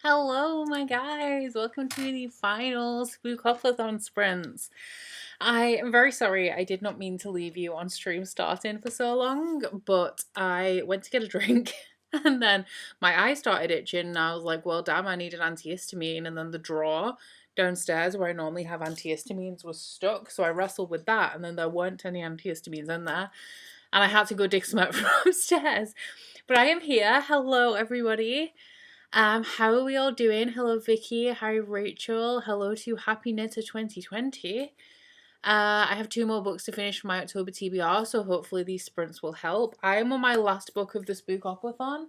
Hello, my guys. Welcome to the final Spookoplathon sprints. I am very sorry. I did not mean to leave you on stream starting for so long, but I went to get a drink and then my eye started itching and I was like, well, damn, I need an antihistamine. And then the drawer downstairs where I normally have antihistamines was stuck. So I wrestled with that and then there weren't any antihistamines in there. And I had to go dig some out from upstairs. But I am here. Hello, everybody. How are we all doing? Hello, Vicky. Hi, Rachel. Hello to Happy Knitter 2020. I have 2 more books to finish for my October TBR, so hopefully these sprints will help. I am on my last book of the Spookopoly,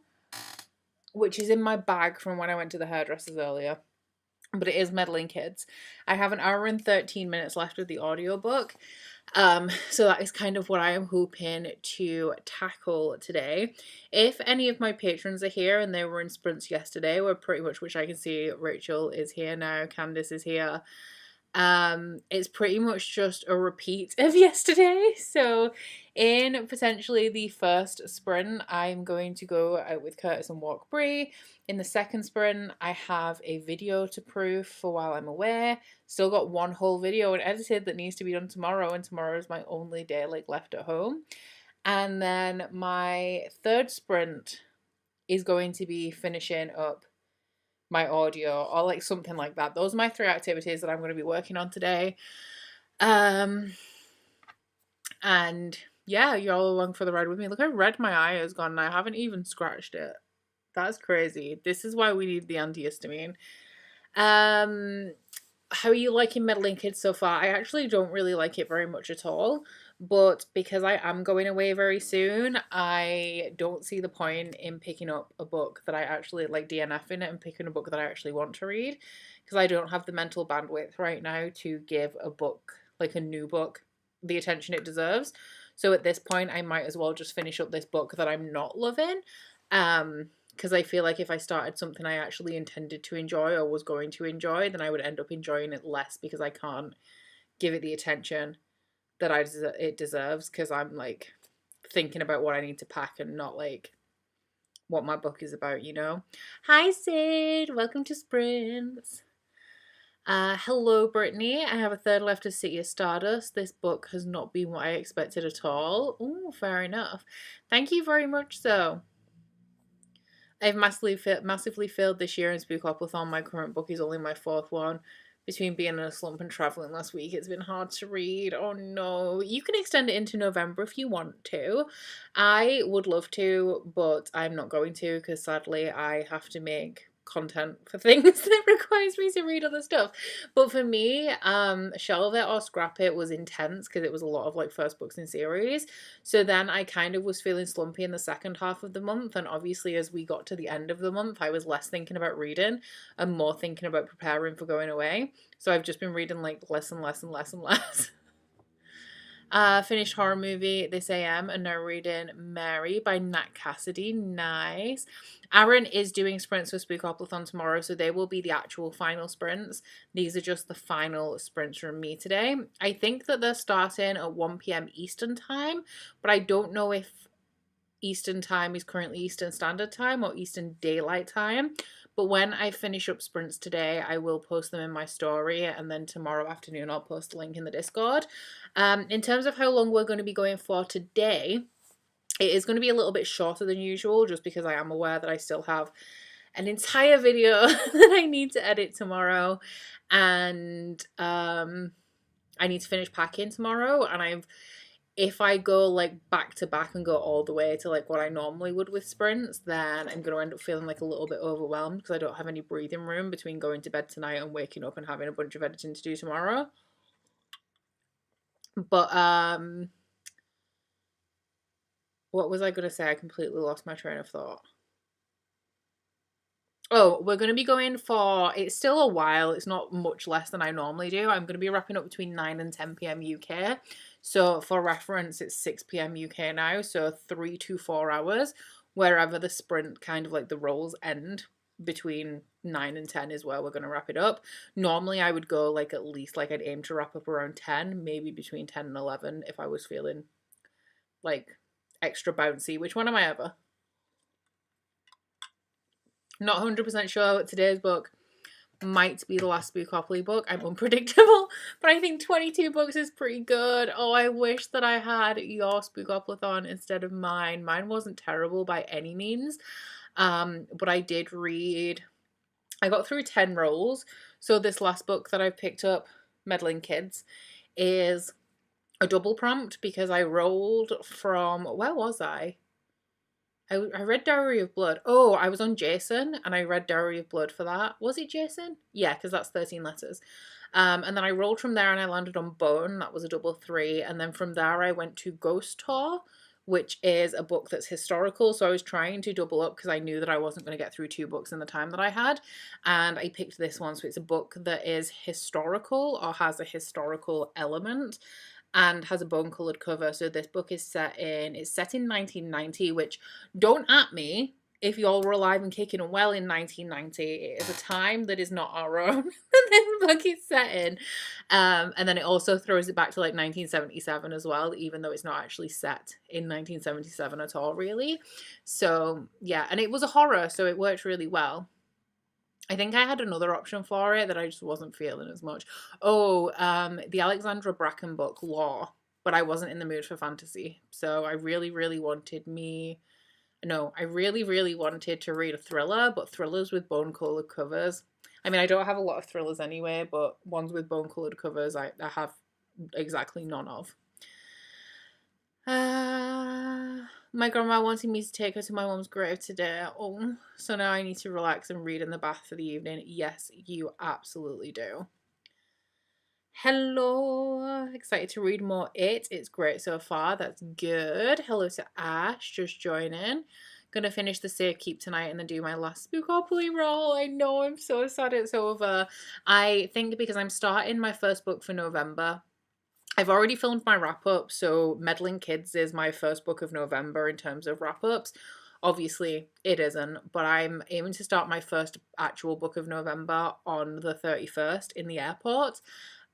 which is in my bag from when I went to the hairdressers earlier. But it is Meddling Kids. I have an hour and 13 minutes left of the audiobook. So that is kind of what I am hoping to tackle today. If any of my patrons are here and they were in sprints yesterday, we're pretty much, which I can see Rachel is here now, Candice is here. It's pretty much just a repeat of yesterday. So in potentially the first sprint, I'm going to go out with Curtis and walk Bree. In the second sprint, I have a video to proof for while I'm away. Still got one whole video and edited that needs to be done tomorrow, and tomorrow is my only day left at home. And then my third sprint is going to be finishing up my audio or something like that. Those are my 3 activities that I'm going to be working on today. And yeah, you're all along for the ride with me. Look how red my eye has gone and I haven't even scratched it. That's crazy. This is why we need the antihistamine. How are you liking Meddling Kids so far? I actually don't really like it very much at all, but because I am going away very soon, I don't see the point in picking up a book that I actually like DNFing it and picking a book that I actually want to read, because I don't have the mental bandwidth right now to give a book, like a new book, the attention it deserves. So at this point, I might as well just finish up this book that I'm not loving. Because I feel like if I started something I actually intended to enjoy or was going to enjoy, then I would end up enjoying it less because I can't give it the attention that it deserves, because I'm thinking about what I need to pack and not what my book is about, you know? Hi, Sid. Welcome to Sprints. Hello, Brittany. I have a third left of City of Stardust. This book has not been what I expected at all. Oh, fair enough. Thank you very much, though. I've massively failed this year in Spookoplathon. My current book is only my 4th one. Between being in a slump and travelling last week, it's been hard to read. Oh no. You can extend it into November if you want to. I would love to, but I'm not going to, because sadly I have to make content for things that requires me to read other stuff. But for me, Shelve It or Scrap It was intense because it was a lot of first books in series. So then I kind of was feeling slumpy in the second half of the month, and obviously as we got to the end of the month, I was less thinking about reading and more thinking about preparing for going away. So I've just been reading less and less and less and less. Finished Horror Movie this AM and now reading Mary by Nat Cassidy. Nice. Aaron is doing sprints for Spookoplathon tomorrow, so they will be the actual final sprints. These are just the final sprints from me today. I think that they're starting at 1 p.m. Eastern Time, but I don't know if Eastern Time is currently Eastern Standard Time or Eastern Daylight Time. But when I finish up sprints today, I will post them in my story, and then tomorrow afternoon I'll post a link in the Discord. In terms of how long we're going to be going for today, it is going to be a little bit shorter than usual, just because I am aware that I still have an entire video that I need to edit tomorrow, and I need to finish packing tomorrow, and if I go back to back and go all the way to what I normally would with sprints, then I'm going to end up feeling a little bit overwhelmed because I don't have any breathing room between going to bed tonight and waking up and having a bunch of editing to do tomorrow. But what was I going to say? I completely lost my train of thought. Oh, we're going to be going for, it's still a while, it's not much less than I normally do. I'm going to be wrapping up between 9 and 10 p.m. UK. So for reference, it's 6 p.m. UK now, so 3 to 4 hours, wherever the sprint the rolls end. Between 9 and 10 is where we're going to wrap it up. Normally I would go at least I'd aim to wrap up around 10, maybe between 10 and 11 if I was feeling extra bouncy. Which one am I ever? Not 100% sure what today's book might be the last Spookopoly book. I'm unpredictable, but I think 22 books is pretty good. Oh, I wish that I had your Spookoplathon instead of mine. Mine wasn't terrible by any means, but I did read, I got through 10 rolls. So this last book that I've picked up, Meddling Kids, is a double prompt because I rolled from, where was I? I read Diary of Blood. Oh, I was on Jason and I read Diary of Blood for that. Was it Jason? Yeah, because that's 13 letters. And then I rolled from there and I landed on Bone. That was a double 3. And then from there I went to Ghost Tour, which is a book that's historical. So I was trying to double up because I knew that I wasn't going to get through 2 books in the time that I had. And I picked this one. So it's a book that is historical or has a historical element and has a bone-colored cover. So this book is set in 1990, which, don't at me if y'all were alive and kicking and well in 1990. It is a time that is not our own that this book is set in. And then it also throws it back to like 1977 as well, even though it's not actually set in 1977 at all, really. So yeah, and it was a horror, so it worked really well. I think I had another option for it that I just wasn't feeling as much. Oh, the Alexandra Bracken book, Law, but I wasn't in the mood for fantasy. So I really, really wanted to read a thriller, but thrillers with bone-colored covers. I mean, I don't have a lot of thrillers anyway, but ones with bone-colored covers I have exactly none of. My grandma wanted me to take her to my mum's grave today. Oh, so now I need to relax and read in the bath for the evening. Yes, you absolutely do. Hello, excited to read more It. It's great so far. That's good. Hello to Ash, just joining. Gonna finish the Safe Keep tonight and then do my last Spookopoly roll. I know, I'm so sad it's over. I think because I'm starting my first book for November. I've already filmed my wrap-up, so Meddling Kids is my first book of November in terms of wrap-ups. Obviously, it isn't, but I'm aiming to start my first actual book of November on the 31st in the airport.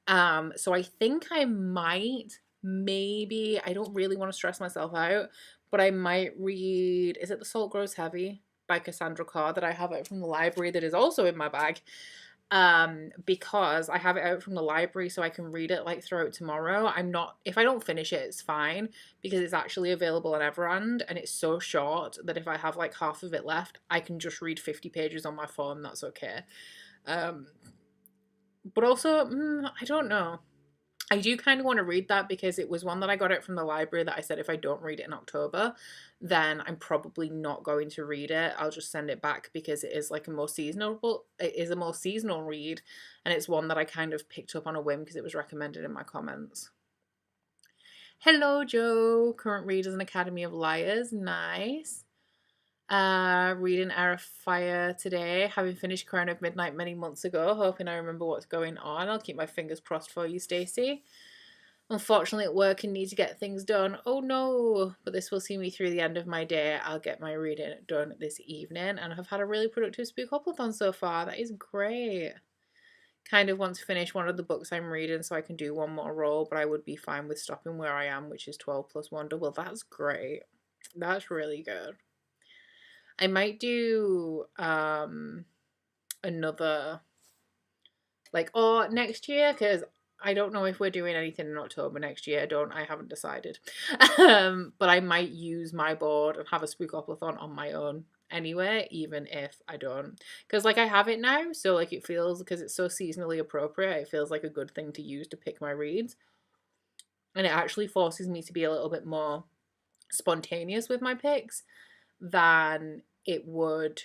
So I think I might, maybe, I don't really want to stress myself out, but I might read, is it The Salt Grows Heavy by Cassandra Carr that I have out from the library that is also in my bag. Because I have it out from the library so I can read it like throughout tomorrow. If I don't finish it, it's fine because it's actually available on Everand and it's so short that if I have like half of it left, I can just read 50 pages on my phone. That's okay. But also, I don't know. I do kind of want to read that because it was one that I got out from the library that I said if I don't read it in October, then I'm probably not going to read it. I'll just send it back because it is like a more seasonal read, and it's one that I kind of picked up on a whim because it was recommended in my comments. Hello, Joe. Current readers in Academy of Liars. Nice. Reading Air of Fire today, having finished Crown of Midnight many months ago, hoping I remember what's going on. I'll keep my fingers crossed for you, Stacey. Unfortunately at work and need to get things done. Oh no, but this will see me through the end of my day. I'll get my reading done this evening and I've had a really productive Spookoplathon so far. That is great. Kind of want to finish one of the books I'm reading so I can do one more roll, but I would be fine with stopping where I am, which is 12 plus 1. Well, that's great. That's really good. I might do another next year because I don't know if we're doing anything in October next year. I haven't decided. But I might use my board and have a Spookoplathon on my own anyway, even if I don't. Because like I have it now, so like it feels, because it's so seasonally appropriate, it feels like a good thing to use to pick my reads. And it actually forces me to be a little bit more spontaneous with my picks than it would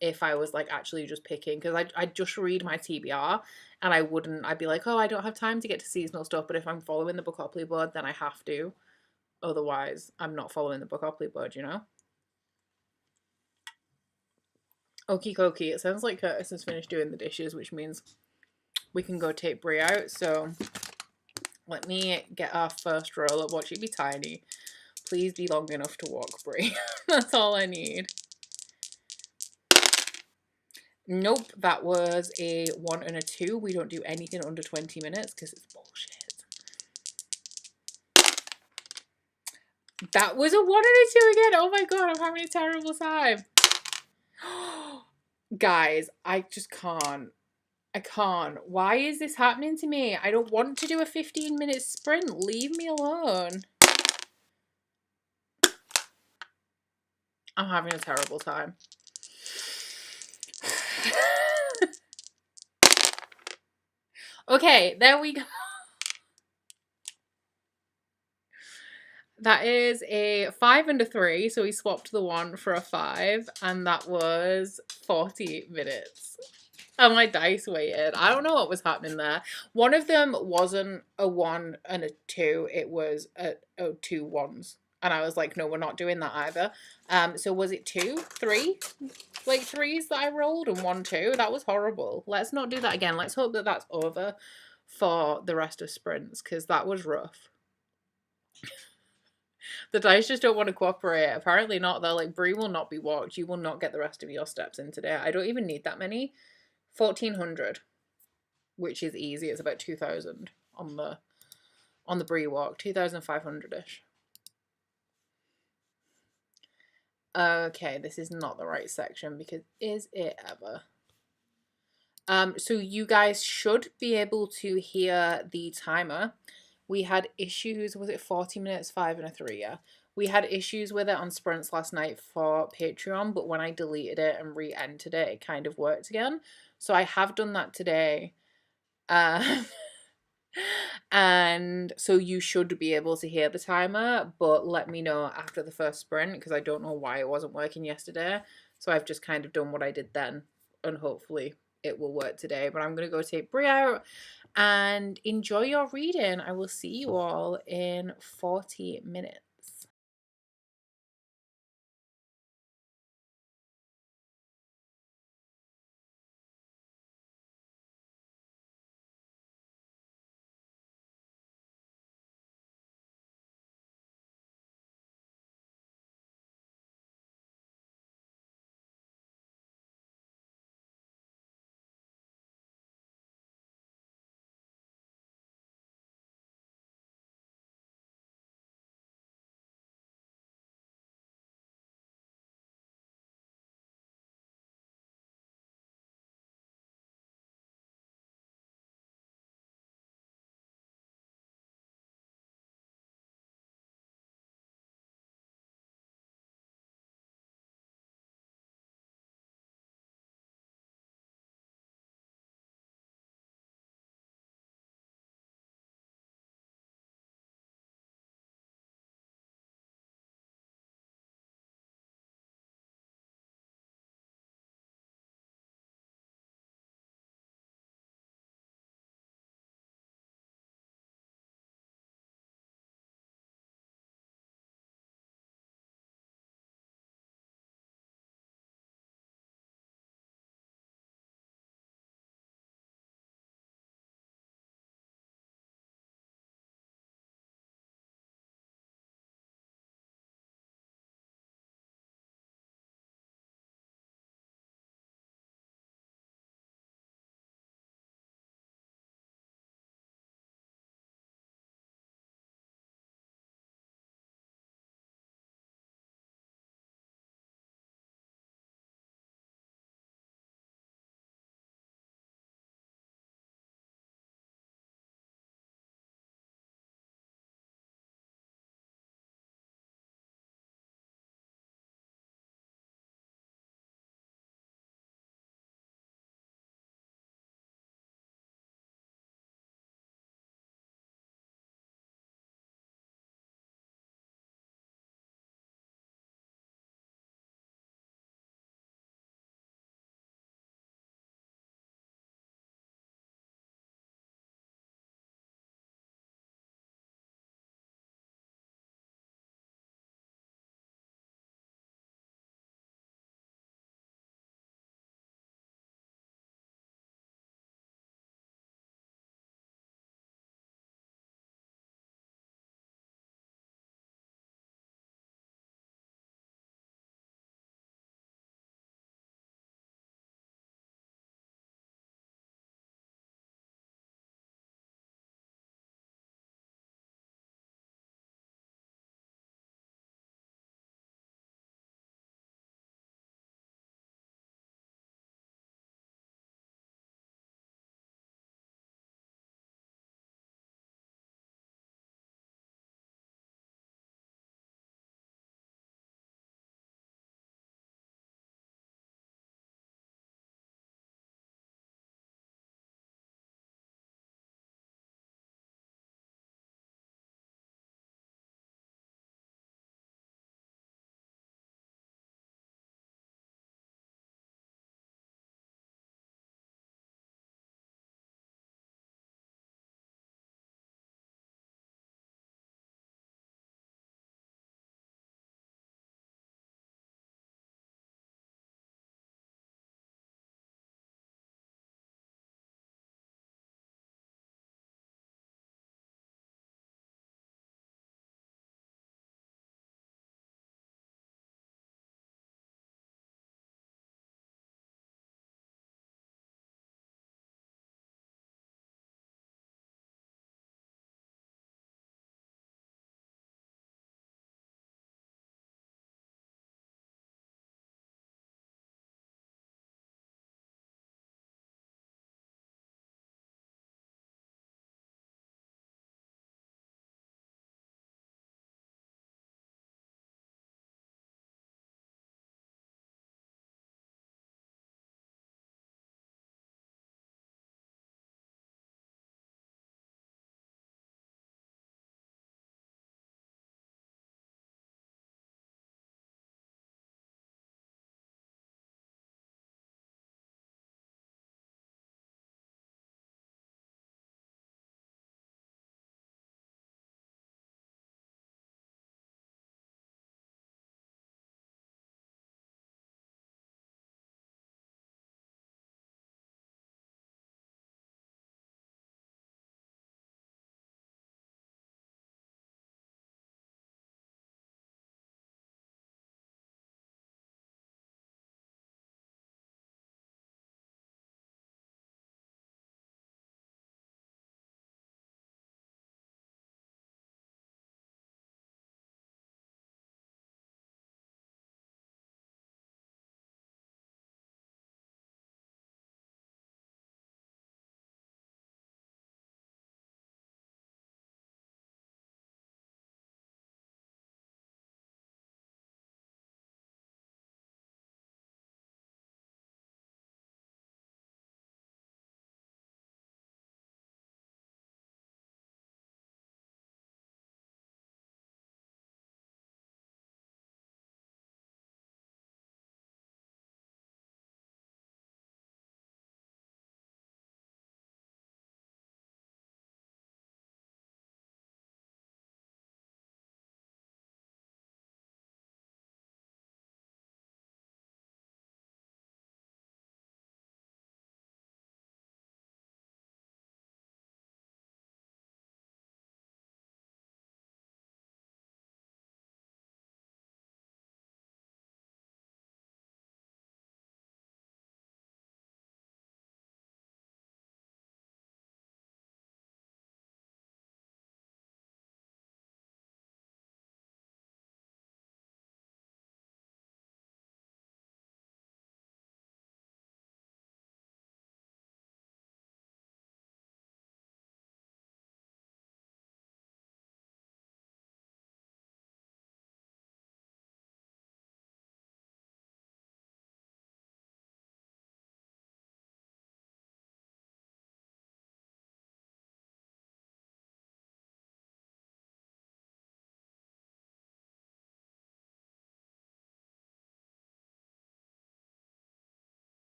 if I was like actually just picking, because I'd just read my TBR and I'd be like, oh, I don't have time to get to seasonal stuff, but if I'm following the Bookopoly board, then I have to. Otherwise, I'm not following the Bookopoly board, you know? Okie dokie. It sounds like Curtis has finished doing the dishes, which means we can go take Brie out. So let me get our first roll up. Watch it be tiny. Please be long enough to walk, Brie. That's all I need. Nope, that was a 1 and a 2. We don't do anything under 20 minutes because it's bullshit. That was a 1 and a 2 again. Oh my god, I'm having a terrible time. Guys, I just can't. I can't. Why is this happening to me? I don't want to do a 15-minute sprint. Leave me alone. I'm having a terrible time. Okay, there we go. That is a 5 and a 3, so we swapped the 1 for a 5, and that was 40 minutes. And my dice weighted. I don't know what was happening there. One of them wasn't a 1 and a 2, it was two ones. And I was like, no, we're not doing that either. So was it 2, 3? Like 3s that I rolled and 1, 2? That was horrible. Let's not do that again. Let's hope that that's over for the rest of sprints, because that was rough. The dice just don't want to cooperate. Apparently not. They're like, Brie will not be walked. You will not get the rest of your steps in today. I don't even need that many. 1,400, which is easy. It's about 2,000 on the Brie walk. 2,500-ish. Okay, this is not the right section, because is it ever? So you guys should be able to hear the timer. We had issues, was it 40 minutes, 5 and a 3, yeah. We had issues with it on sprints last night for Patreon, but when I deleted it and re-entered it, it kind of worked again. So I have done that today. And so you should be able to hear the timer, but let me know after the first sprint, because I don't know why it wasn't working yesterday. So I've just kind of done what I did then, and hopefully it will work today. But I'm going to go take Brie out and enjoy your reading. I will see you all in 40 minutes.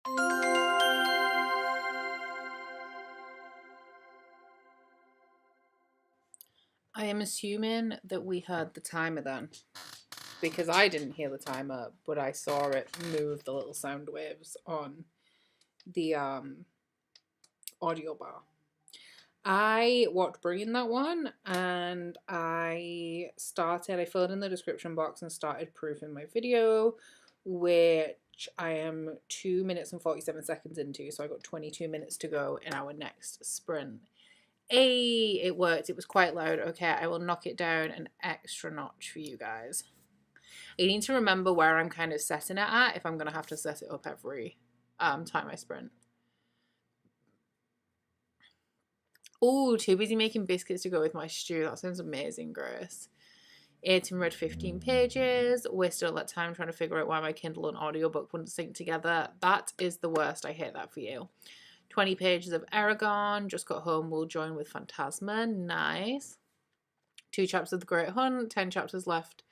I am assuming that we heard the timer then, because I didn't hear the timer, but I saw it move the little sound waves on the audio bar. I watched Brie that one, and I filled in the description box and started proofing my video, which I am 2 minutes and 47 seconds into, so I got 22 minutes to go in our next sprint. Hey, it worked. It was quite loud. Okay, I will knock it down an extra notch for you guys. I need to remember where I'm kind of setting it at if I'm going to have to set it up every time I sprint. Oh, too busy making biscuits to go with my stew. That sounds amazing, Grace. 18 read 15 pages. We're still at time trying to figure out why my Kindle and audiobook wouldn't sync together. That is the worst. I hate that for you. 20 pages of Aragon. Just got home. We'll join with Phantasma. Nice. 2 chapters of The Great Hunt. 10 chapters left.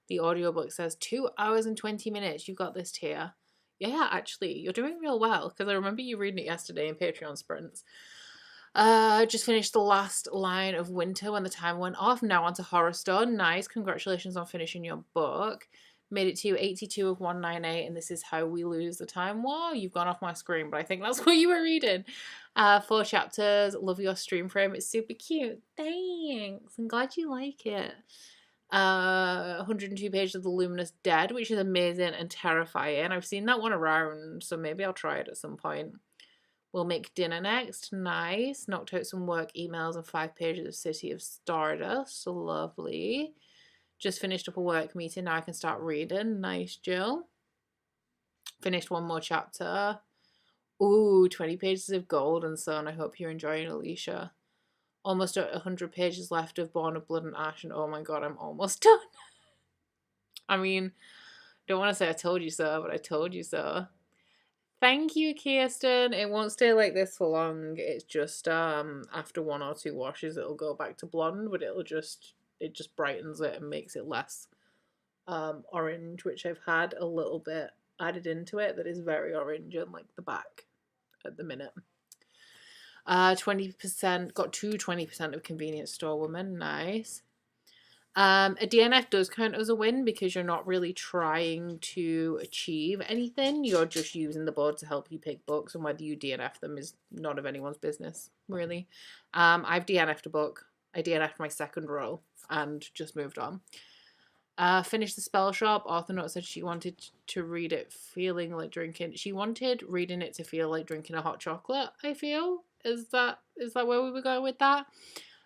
The audiobook says 2 hours and 20 minutes. You got this, Tia. Yeah, actually, you're doing real well, because I remember you reading it yesterday in Patreon sprints. Just finished the last line of Winter when the time went off. Now on to Horrorstone. Nice. Congratulations on finishing your book. Made it to 82 of 198, and this is how we lose the time. Wow, you've gone off my screen, but I think that's what you were reading. 4 chapters. Love your stream frame. It's super cute. Thanks. I'm glad you like it. 102 pages of The Luminous Dead, which is amazing and terrifying. I've seen that one around, so maybe I'll try it at some point. We'll make dinner next. Nice. Knocked out some work emails and 5 pages of City of Stardust. Lovely. Just finished up a work meeting. Now I can start reading. Nice, Jill. Finished 1 more chapter. Ooh, 20 pages of Golden Sun. I hope you're enjoying, Alicia. Almost 100 pages left of Born of Blood and Ash, and oh my god, I'm almost done. I mean, don't want to say I told you so, but I told you so. Thank you, Kirsten. It won't stay like this for long. It's just after 1 or 2 washes, it'll go back to blonde, but it just brightens it and makes it less orange, which I've had a little bit added into it that is very orange on like the back at the minute. 20%, got 20% of convenience store women. Nice. A DNF does count as a win because you're not really trying to achieve anything. You're just using the board to help you pick books, and whether you DNF them is none of anyone's business, really. I've DNF'd a book. I DNF'd my second row and just moved on. Finished The Spell Shop. Author Note said she wanted to read it feeling like drinking. She wanted reading it to feel like drinking a hot chocolate, I feel. Is that where we were going with that?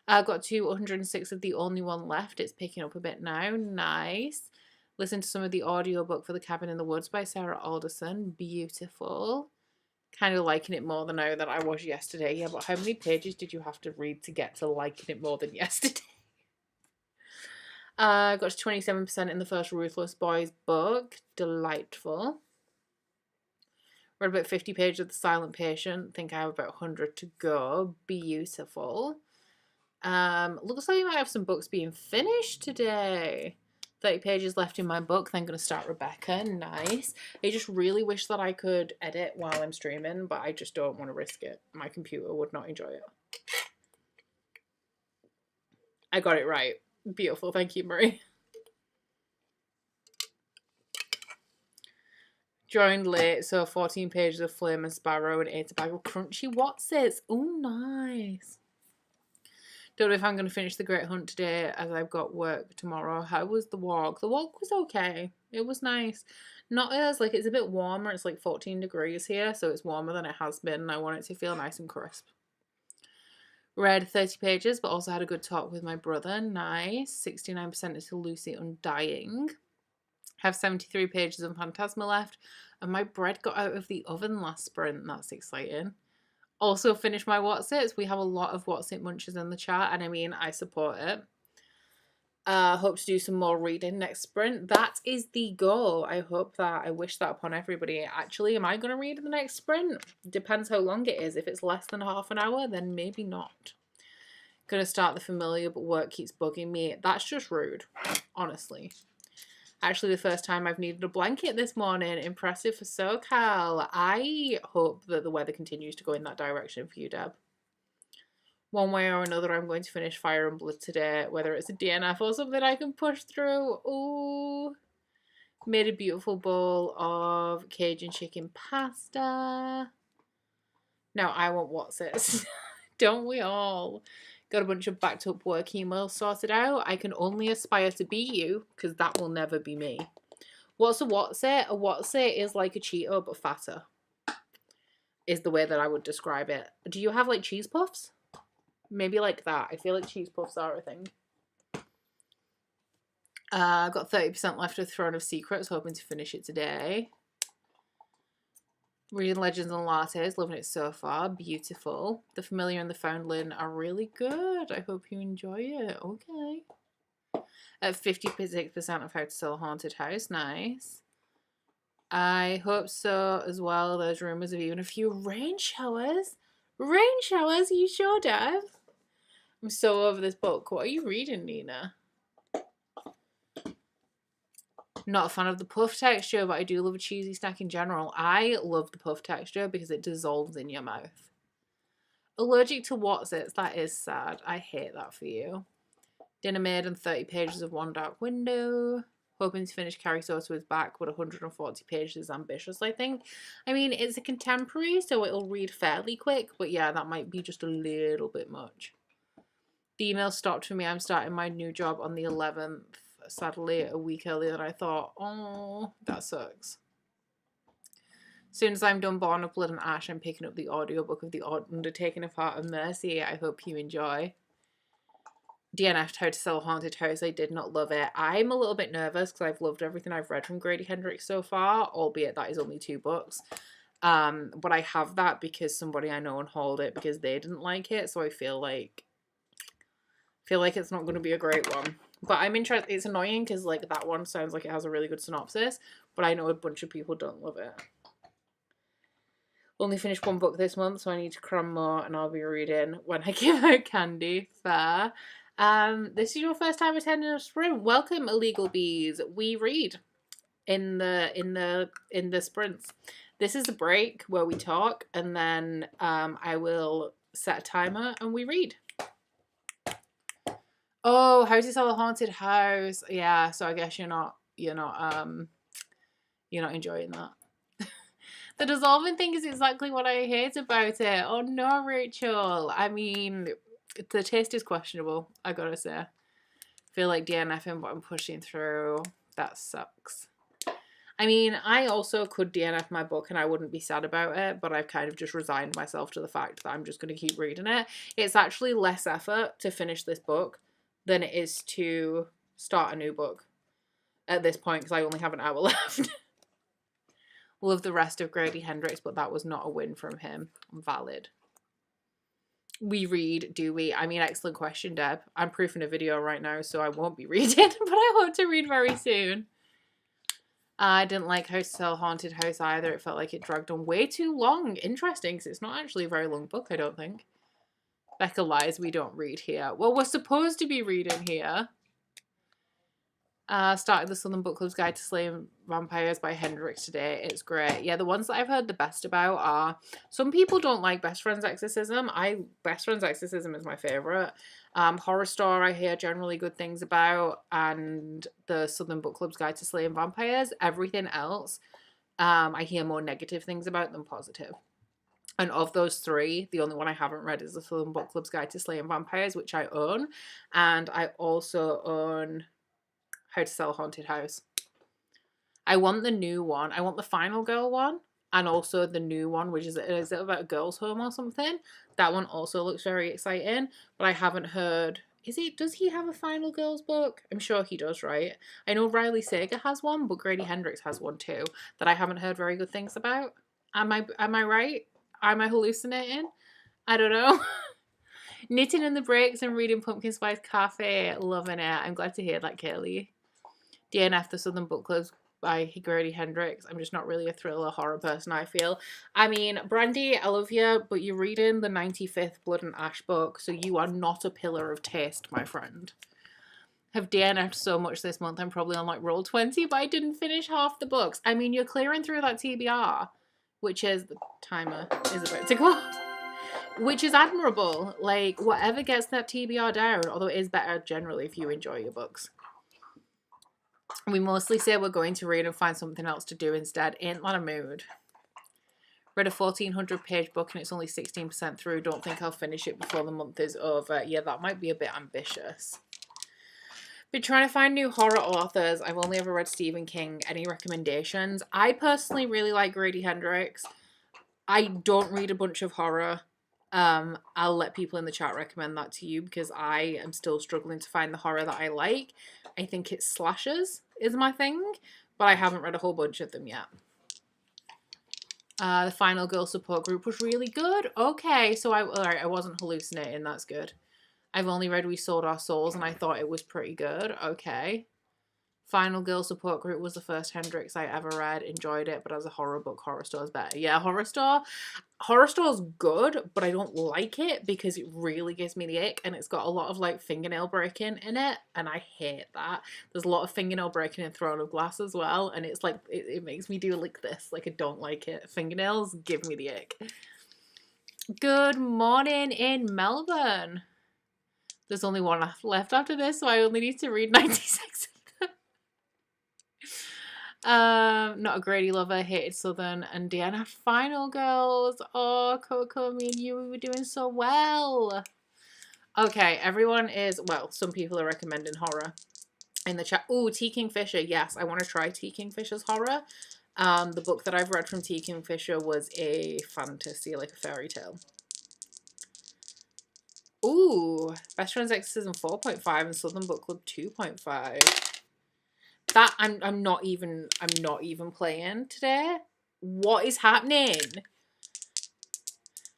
Got to 106 of The Only One Left. It's picking up a bit now. Nice. Listen to some of the audiobook for The Cabin in the Woods by Sarah Alderson. Beautiful. Kind of liking it more than now than I was yesterday. Yeah, but how many pages did you have to read to get to liking it more than yesterday? Got to 27% in the first Ruthless Boys book. Delightful. Read about 50 pages of The Silent Patient. Think I have about 100 to go. Beautiful. Looks like we might have some books being finished today. 30 pages left in my book. Then I'm going to start Rebecca. Nice. I just really wish that I could edit while I'm streaming, but I just don't want to risk it. My computer would not enjoy it. I got it right. Beautiful. Thank you, Marie. Joined late, so 14 pages of Flame and Sparrow and 8 bag of crunchy Watsits. Oh, nice. Don't know if I'm going to finish The Great Hunt today as I've got work tomorrow. How was the walk? The walk was okay. It was nice. Not as, like, it's a bit warmer. It's like 14 degrees here, so it's warmer than it has been, and I want it to feel nice and crisp. Read 30 pages, but also had a good talk with my brother. Nice. 69% into Lucy Undying. Have 73 pages of Phantasma left, and my bread got out of the oven last sprint. That's exciting. Also finished my Watsits. We have a lot of Watsit munches in the chat, and I mean, I support it. Hope to do some more reading next sprint. That is the goal. I wish that upon everybody. Actually, am I going to read in the next sprint? Depends how long it is. If it's less than half an hour, then maybe not. Gonna start The Familiar, but work keeps bugging me. That's just rude, honestly. Actually, the first time I've needed a blanket this morning. Impressive for SoCal. I hope that the weather continues to go in that direction for you, Deb. One way or another, I'm going to finish Fire and Blood today, whether it's a DNF or something I can push through. Ooh. Made a beautiful bowl of Cajun chicken pasta. Now I want what's it. Don't we all? Got a bunch of backed up work emails sorted out. I can only aspire to be you, because that will never be me. What's a what's it? A what's it is like a Cheeto but fatter. Is the way that I would describe it. Do you have like cheese puffs? Maybe like that. I feel like cheese puffs are a thing. I've got 30% left of Throne of Secrets, hoping to finish it today. Reading Legends and Lattes, loving it so far. Beautiful. The Familiar and the Foundling are really good. I hope you enjoy it. Okay. At 56% of How to Sell a Haunted House. Nice. I hope so as well. There's rumours of even a few rain showers. Rain showers? Are you sure, Dev? I'm so over this book. What are you reading, Nina? Not a fan of the puff texture, but I do love a cheesy snack in general. I love the puff texture because it dissolves in your mouth. Allergic to what's-its? That is sad. I hate that for you. Dinner Maid and 30 pages of One Dark Window. Hoping to finish Carrie Soto's back, but 140 pages is ambitious, I think. I mean, it's a contemporary, so it'll read fairly quick, but yeah, that might be just a little bit much. The email stopped for me. I'm starting my new job on the 11th. Sadly, a week earlier than I thought. Oh, that sucks. As soon as I'm done Born of Blood and Ash, I'm picking up the audiobook of The Undertaking of Heart and Mercy. I hope you enjoy. DNF'd How to Sell a Haunted House. I did not love it. I'm a little bit nervous because I've loved everything I've read from Grady Hendrix so far, albeit that is only 2 books. But I have that because somebody I know and hauled it because they didn't like it, so I feel like it's not going to be a great one. But I'm interested. It's annoying because like that one sounds like it has a really good synopsis, but I know a bunch of people don't love it. Only finished 1 book this month, so I need to cram more, and I'll be reading when I give out candy. Fair. This is your first time attending a sprint. Welcome, Illegal Bees. We read in the sprints. This is a break where we talk, and then I will set a timer and we read. Oh, How to Sell a Haunted House. Yeah, so I guess you're not enjoying that. The dissolving thing is exactly what I hate about it. Oh no, Rachel. I mean, the taste is questionable, I gotta say. I feel like DNFing, but I'm pushing through. That sucks. I mean, I also could DNF my book and I wouldn't be sad about it, but I've kind of just resigned myself to the fact that I'm just going to keep reading it. It's actually less effort to finish this book than it is to start a new book at this point because I only have an hour left. Love the rest of Grady Hendrix, but that was not a win from him. Valid. We read, do we? I mean, excellent question, Deb. I'm proofing a video right now, so I won't be reading, but I hope to read very soon. I didn't like How to Sell Haunted House either. It felt like it dragged on way too long. Interesting, because it's not actually a very long book, I don't think. Becca lies, we don't read here. Well, we're supposed to be reading here. Started the Southern Book Club's Guide to Slaying Vampires by Hendrix today. It's great. Yeah, the ones that I've heard the best about are... Some people don't like Best Friend's Exorcism. Best Friend's Exorcism is my favourite. Horror Store I hear generally good things about. And the Southern Book Club's Guide to Slaying Vampires. Everything else I hear more negative things about than positive. And of those 3, the only one I haven't read is the Southern Book Club's Guide to Slaying Vampires, which I own. And I also own... How to Sell a Haunted House. I want the new one. I want the Final Girl one. And also the new one, which is it about a girl's home or something? That one also looks very exciting. But I haven't heard... Does he have a Final Girls book? I'm sure he does, right? I know Riley Sager has one, but Grady Hendrix has one too. That I haven't heard very good things about. Am I right? Am I hallucinating? I don't know. Knitting in the breaks and reading Pumpkin Spice Cafe. Loving it. I'm glad to hear that, Kaylee. DNF, the Southern Book Club by Grady Hendrix. I'm just not really a thriller horror person, I feel. I mean, Brandy, I love you, but you're reading the 95th Blood and Ash book, so you are not a pillar of taste, my friend. have DNF'd so much this month. I'm probably on like roll 20, but I didn't finish half the books. I mean, you're clearing through that TBR, which is, the timer is about to go, which is admirable. Like, whatever gets that TBR down, although it is better generally if you enjoy your books. We mostly say we're going to read and find something else to do instead. Ain't that a mood? Read a 1,400 page book and it's only 16% through. Don't think I'll finish it before the month is over. Yeah, that might be a bit ambitious. Been trying to find new horror authors. I've only ever read Stephen King. Any recommendations? I personally really like Grady Hendrix. I don't read a bunch of horror. I'll let people in the chat recommend that to you because I am still struggling to find the horror that I like. I think it's slashers is my thing, but I haven't read a whole bunch of them yet. The final girl support group was really good. Okay, so I wasn't hallucinating. That's good. I've only read We Sold Our Souls and I thought it was pretty good. Okay. Final Girl Support Group was the first Hendrix I ever read. Enjoyed it, but as a horror book, Horror Store's better. Yeah, Horror Store's good, but I don't like it because it really gives me the ick and it's got a lot of like fingernail breaking in it and I hate that. There's a lot of fingernail breaking in Throne of Glass as well and it's like, it makes me do like this. Like I don't like it. Fingernails give me the ick. Good morning in Melbourne. There's only one left after this, so I only need to read 96 of them. Not a Grady lover, hated Southern, and Deanna Final Girls. Oh, Coco, me and you, we were doing so well. Okay, everyone is, well, some people are recommending horror in the chat. Ooh, T. Kingfisher, yes, I want to try T. Kingfisher's horror. The book that I've read from T. Kingfisher was a fantasy, like a fairy tale. Ooh, Best Friends Exorcism 4.5 and Southern Book Club 2.5. That I'm not even playing today. What is happening?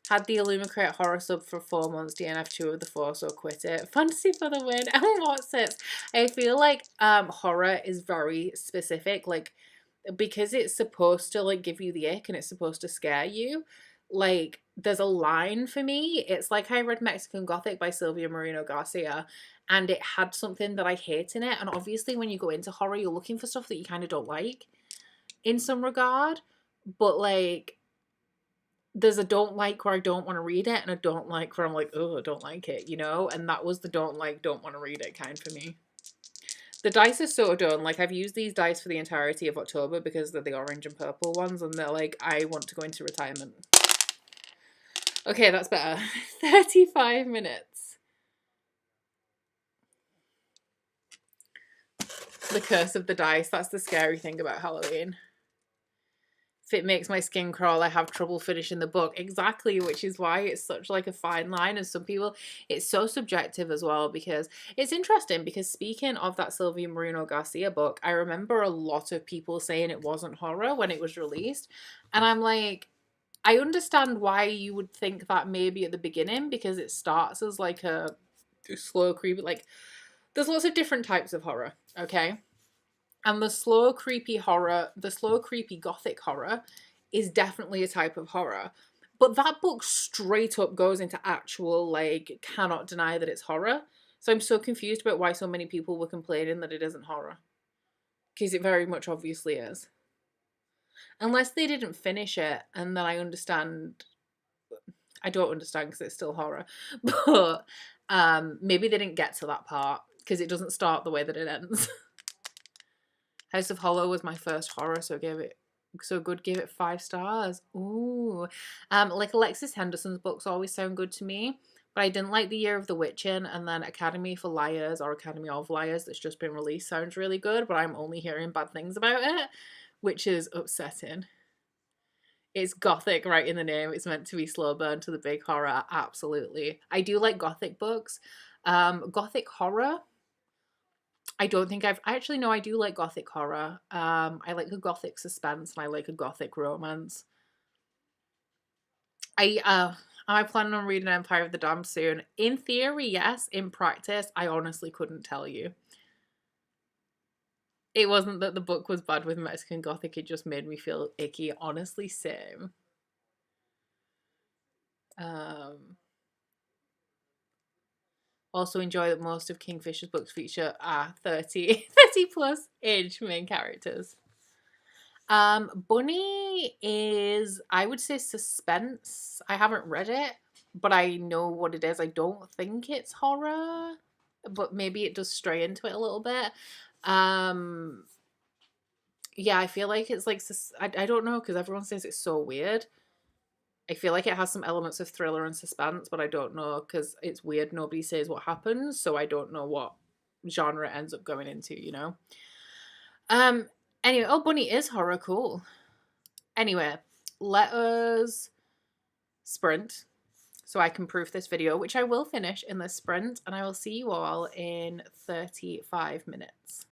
Had the Illumicrate horror sub for 4 months, DNF 2 of the 4, so quit it. Fantasy for the win. And what's it? I feel like horror is very specific, like because it's supposed to like give you the ick and it's supposed to scare you. Like, there's a line for me. It's like I read Mexican Gothic by Silvia Moreno Garcia, and it had something that I hate in it. And obviously, when you go into horror, you're looking for stuff that you kind of don't like in some regard. But, like, there's a don't like where I don't want to read it, and a don't like where I'm like, oh, I don't like it, you know? And that was the don't like, don't want to read it kind for me. The dice are so done. Like, I've used these dice for the entirety of October because they're the orange and purple ones, and they're like, I want to go into retirement. Okay, that's better. 35 minutes. The curse of the dice. That's the scary thing about Halloween. If it makes my skin crawl, I have trouble finishing the book. Exactly, which is why it's such like a fine line. And some people, it's so subjective as well because it's interesting because speaking of that Silvia Moreno Garcia book, I remember a lot of people saying it wasn't horror when it was released. And I'm like, I understand why you would think that maybe at the beginning because it starts as like a slow, creepy, like there's lots of different types of horror, okay? And the slow, creepy horror, the slow, creepy gothic horror is definitely a type of horror. But that book straight up goes into actual, like, cannot deny that it's horror. So I'm so confused about why so many people were complaining that it isn't horror. Because it very much obviously is. Unless they didn't finish it, and then I understand. I don't understand because it's still horror. But maybe they didn't get to that part because it doesn't start the way that it ends. House of Hollow was my first horror, so gave it 5 stars. Ooh. Like Alexis Henderson's books always sound good to me. But I didn't like The Year of the Witching, and then Academy for Liars or Academy of Liars that's just been released sounds really good, but I'm only hearing bad things about it, which is upsetting. It's gothic right in the name. It's meant to be slow burn to the big horror. Absolutely. I do like gothic books. Gothic horror. I don't think actually no, I do like gothic horror. I like a gothic suspense and I like a gothic romance. Am I planning on reading Empire of the Damned soon? In theory, yes. In practice, I honestly couldn't tell you. It wasn't that the book was bad with Mexican Gothic, it just made me feel icky. Honestly, same. Also enjoy that most of Kingfisher's books feature 30 plus age main characters. Bunny is, I would say, suspense. I haven't read it, but I know what it is. I don't think it's horror, but maybe it does stray into it a little bit. Yeah, I feel like it's like I don't know, because everyone says it's so weird. I feel like it has some elements of thriller and suspense, but I don't know, because it's weird. Nobody says what happens, so I don't know what genre it ends up going into, you know? Um, anyway, oh, Bunny is horror, cool. Anyway, let us sprint so I can proof this video, which I will finish in this sprint, and I will see you all in 35 minutes.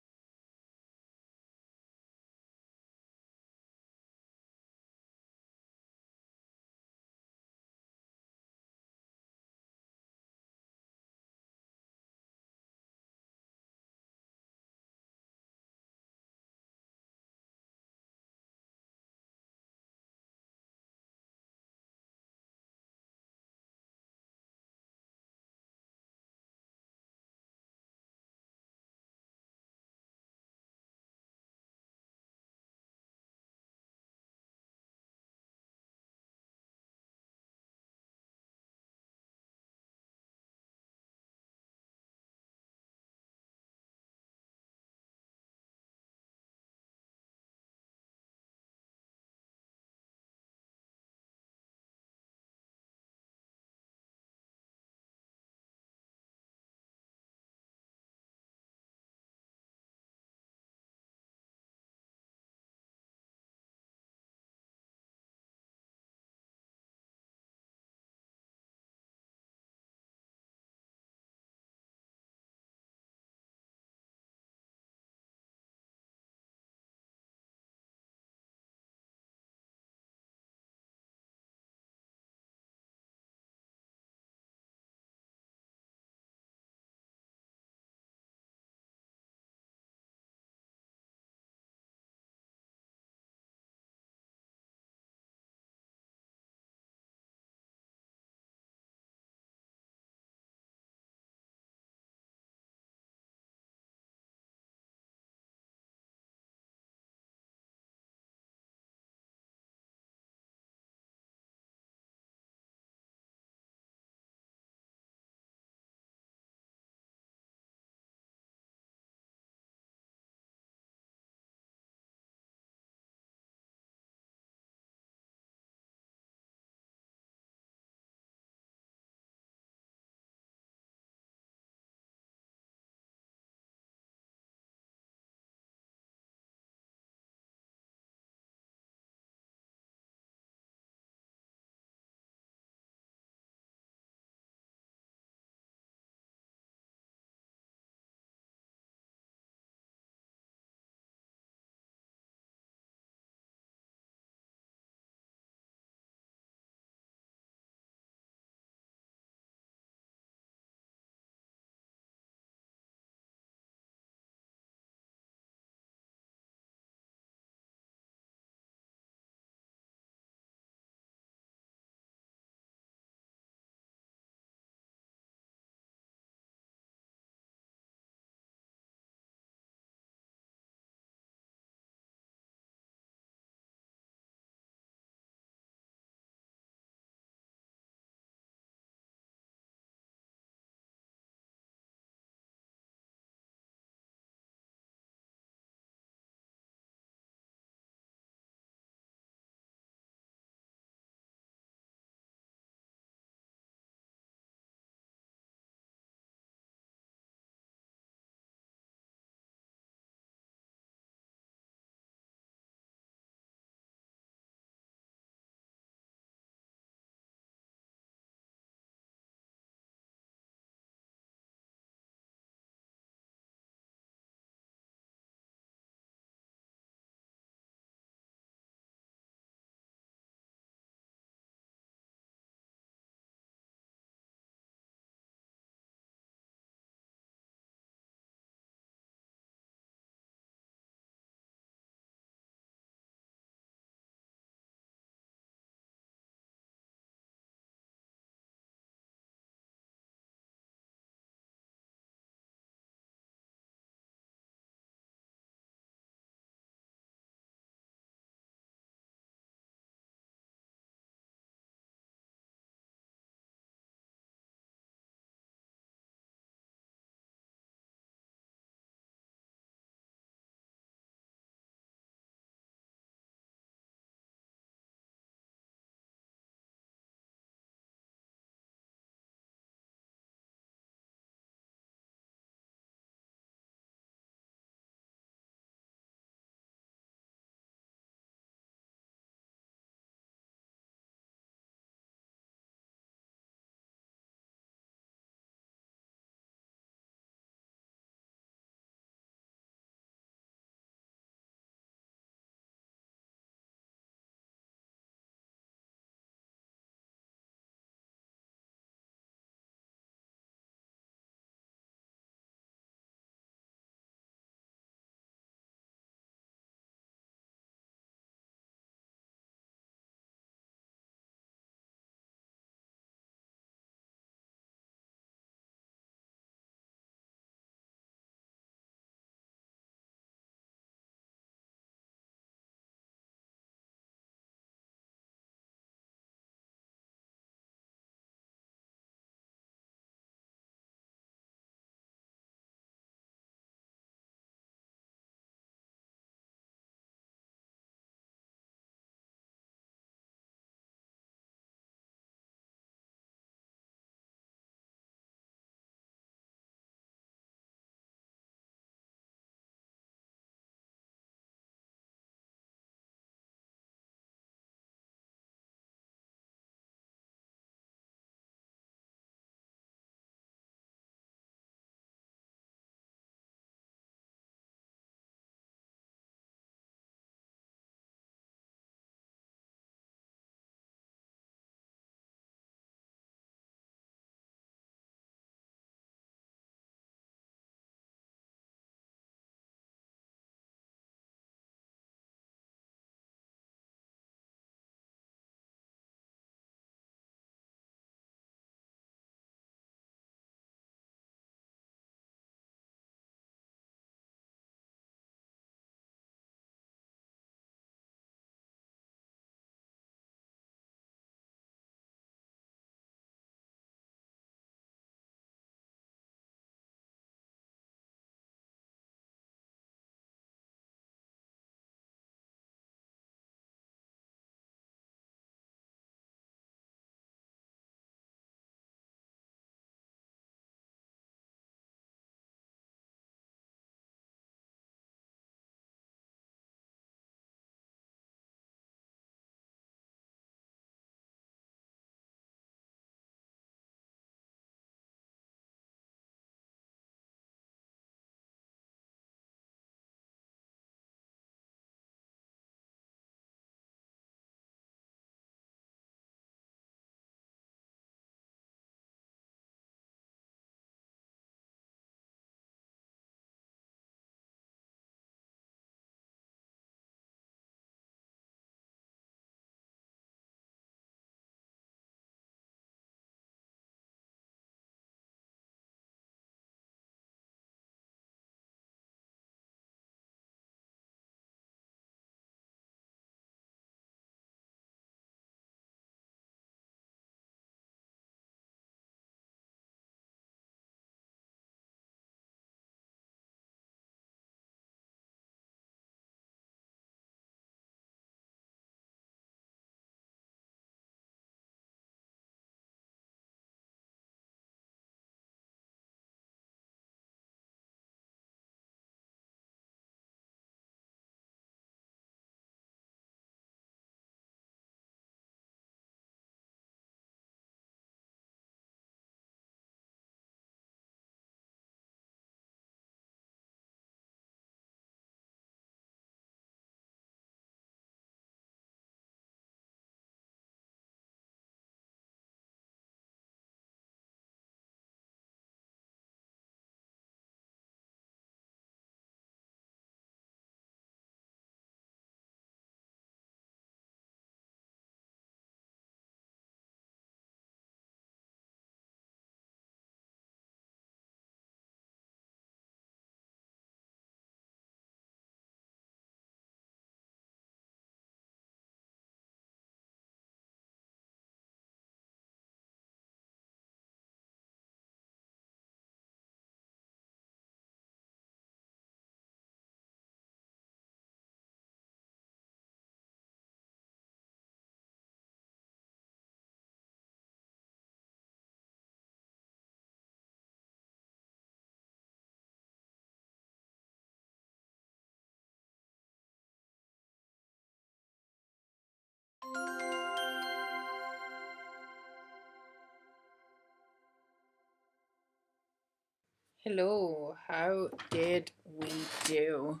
Hello, how did we do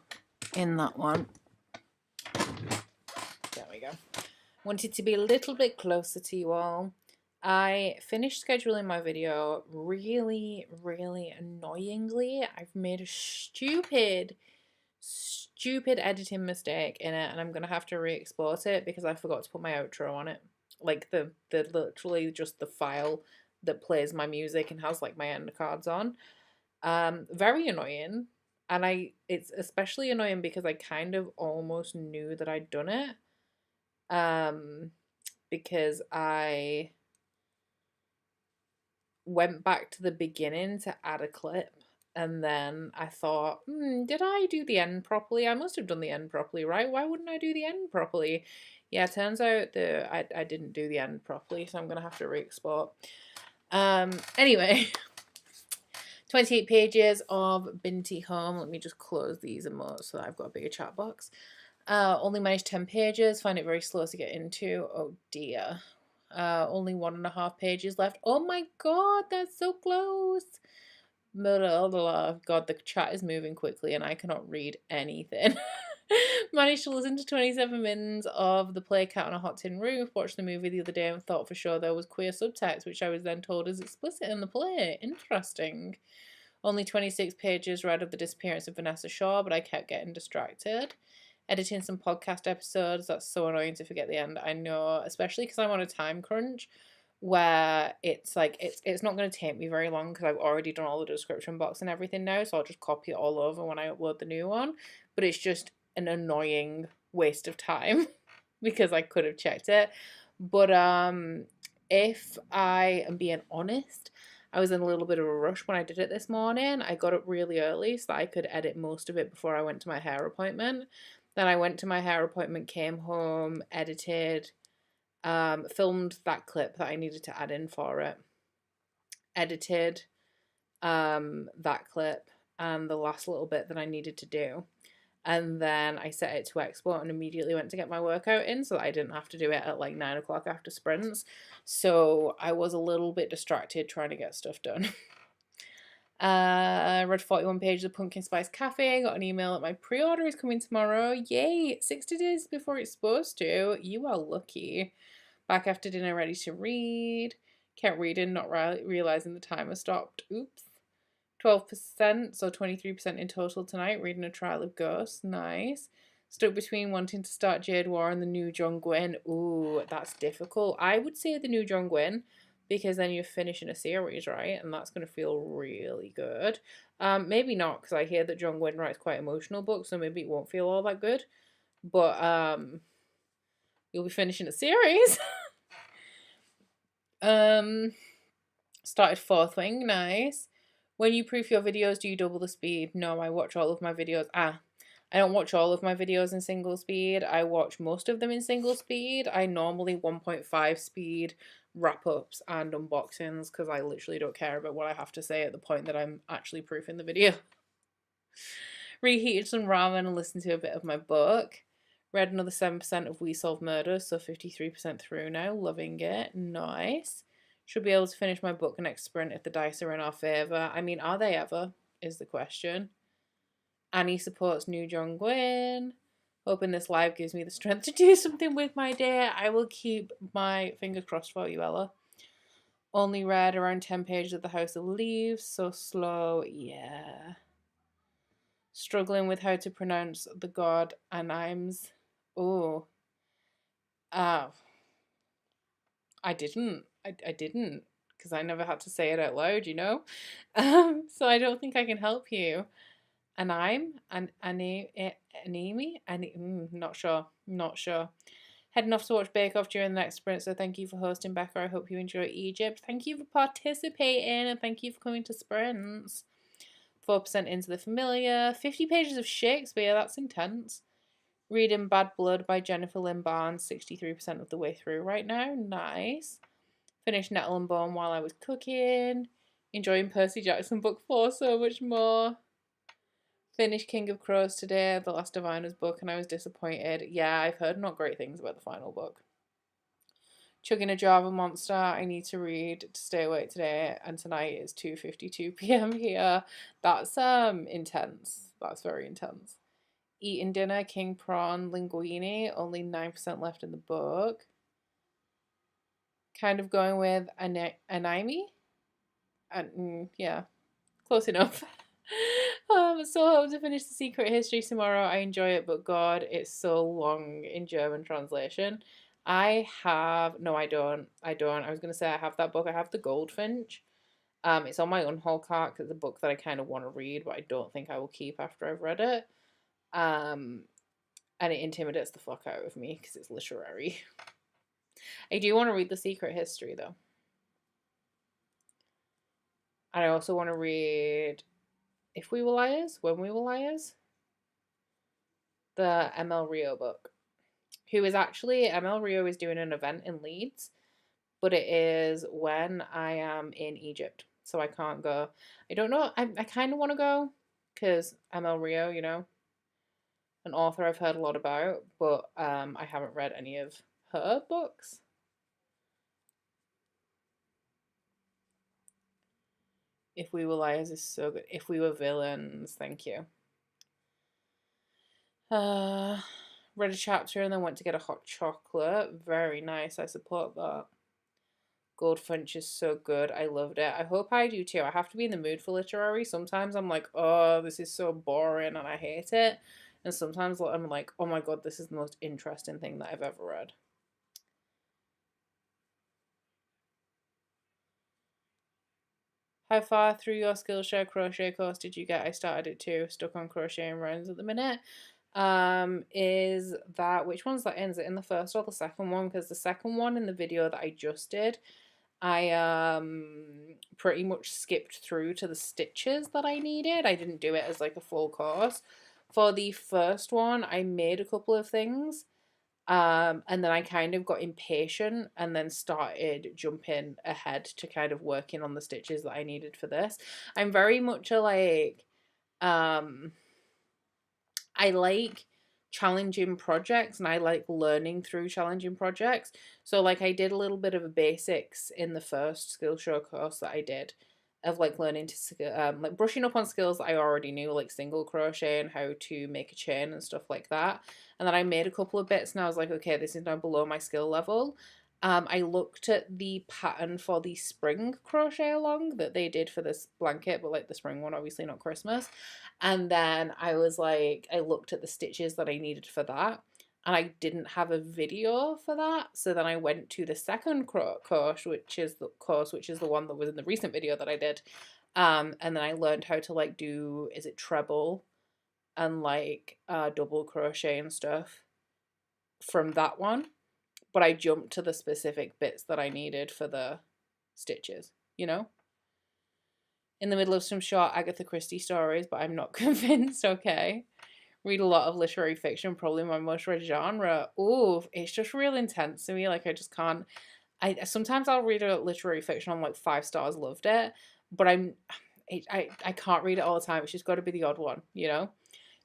in that one? There we go. Wanted to be a little bit closer to you all. I finished scheduling my video really annoyingly. I've made a stupid editing mistake in it, and I'm gonna have to re-export it because I forgot to put my outro on it. Like the literally just the file that plays my music and has like my end cards on. Very annoying. And it's especially annoying because I kind of almost knew that I'd done it. Because I went back to the beginning to add a clip, and then I thought, did I do the end properly? I must have done the end properly, right? Why wouldn't I do the end properly? Yeah, it turns out that I didn't do the end properly, so I'm gonna have to re-export. Anyway, 28 pages of Binti Home. Let me just close these emotes so that I've got a bigger chat box. Only managed 10 pages. Find it very slow to get into. Oh dear. Only 1.5 pages left. Oh my god, that's so close. God, the chat is moving quickly and I cannot read anything. Managed to listen to 27 minutes of The Play Cat on a Hot Tin Roof. Watched the movie the other day and thought for sure there was queer subtext, which I was then told is explicit in the play. Interesting. Only 26 pages read of the disappearance of Vanessa Shaw, but I kept getting distracted. Editing some podcast episodes. That's so annoying to forget the end. I know, especially because I'm on a time crunch where it's like it's not going to take me very long because I've already done all the description box and everything now, so I'll just copy it all over when I upload the new one. But it's just an annoying waste of time because I could have checked it. But if I am being honest, I was in a little bit of a rush when I did it this morning. I got up really early so that I could edit most of it before I went to my hair appointment. Then I went to my hair appointment, came home, edited, filmed that clip that I needed to add in for it, edited that clip and the last little bit that I needed to do. And then I set it to export and immediately went to get my workout in so that I didn't have to do it at like 9 o'clock after sprints. So I was a little bit distracted trying to get stuff done. Read 41 pages of Pumpkin Spice Cafe. Got an email that my pre-order is coming tomorrow. Yay! 60 days before it's supposed to. You are lucky. Back after dinner, ready to read. Kept reading, not realizing the timer stopped. Oops. 12%, so 23% in total tonight. Reading A Trial of Ghosts. Nice. Stuck between wanting to start Jade War and the new John Gwynne. Ooh, that's difficult. I would say the new John Gwynne, because then you're finishing a series, right? And that's going to feel really good. Maybe not, because I hear that John Gwynne writes quite emotional books, so maybe it won't feel all that good. But you'll be finishing a series. Started Fourth Wing, nice. When you proof your videos, do you double the speed? No, I watch all of my videos. I don't watch all of my videos in single speed. I watch most of them in single speed. I normally 1.5 speed wrap-ups and unboxings because I literally don't care about what I have to say at the point that I'm actually proofing the video. Reheated some ramen and listened to a bit of my book. Read another 7% of We Solve Murders, so 53% through now. Loving it. Nice. Should be able to finish my book next sprint if the dice are in our favour. I mean, are they ever, is the question. Annie supports new John Gwynne. Hoping this live gives me the strength to do something with my day. I will keep my fingers crossed for you, Ella. Only read around 10 pages of The House of Leaves. So slow, yeah. Struggling with how to pronounce the god Animes. Oh. I didn't, because I never had to say it out loud, you know? So I don't think I can help you. And not sure. Heading off to watch Bake Off during the next sprint, so thank you for hosting, Becca. I hope you enjoy Egypt. Thank you for participating, and thank you for coming to sprints. 4% into the familiar. 50 pages of Shakespeare, that's intense. Reading Bad Blood by Jennifer Lynn Barnes, 63% of the way through right now. Nice. Finished Nettle and Bone while I was cooking. Enjoying Percy Jackson book 4 so much more. Finished King of Crows today, the last Diviner's book, and I was disappointed. Yeah, I've heard not great things about the final book. Chugging a Java Monster. I need to read to stay awake today, and tonight is 2:52 p.m. here. That's intense. That's very intense. Eating dinner, king prawn linguine. Only 9% left in the book. Kind of going with anime. Yeah, close enough. So I hope to finish The Secret History tomorrow. I enjoy it, but God, it's so long in German translation. No, I don't. I was gonna say I have that book. I have The Goldfinch. It's on my unhaul cart because it's a book that I kind of want to read, but I don't think I will keep after I've read it. And it intimidates the fuck out of me because it's literary. I do want to read The Secret History though. And I also want to read If We Were Liars, When We Were Liars, the ML Rio book. ML Rio is doing an event in Leeds, but it is when I am in Egypt, so I can't go. I don't know, I kind of want to go, because ML Rio, an author I've heard a lot about, but I haven't read any of her books. If We Were Liars is so good. If We Were Villains, thank you. Read a chapter and then went to get a hot chocolate. Very nice. I support that. Goldfinch is so good. I loved it. I hope I do too. I have to be in the mood for literary. Sometimes I'm like, oh, this is so boring and I hate it. And sometimes I'm like, oh my god, this is the most interesting thing that I've ever read. How far through your Skillshare crochet course did you get? I started it too. Stuck on crocheting rounds at the minute. Is that, which one's that in? Is it in the first or the second one? Because the second one in the video that I just did, I pretty much skipped through to the stitches that I needed. I didn't do it as like a full course. For the first one, I made a couple of things. And then I kind of got impatient and then started jumping ahead to kind of working on the stitches that I needed for this. I'm very much a like, I like challenging projects and I like learning through challenging projects. So like I did a little bit of a basics in the first Skillshare course that I did of like learning to like brushing up on skills that I already knew, like single crochet and how to make a chain and stuff like that. And then I made a couple of bits and I was like, okay, this is now below my skill level. I looked at the pattern for the spring crochet along that they did for this blanket, but like the spring one, obviously not Christmas. And then I was like, I looked at the stitches that I needed for that, and I didn't have a video for that. So then I went to the second course, which is the one that was in the recent video that I did. And then I learned how to like do, is it treble and like double crochet and stuff from that one. But I jumped to the specific bits that I needed for the stitches, in the middle of some short Agatha Christie stories, but I'm not convinced, okay? Read a lot of literary fiction, probably my most read genre. Ooh, it's just real intense to me. Like, I just can't. Sometimes I'll read a literary fiction, I'm like 5 stars, loved it, but I can't read it all the time. It's just got to be the odd one,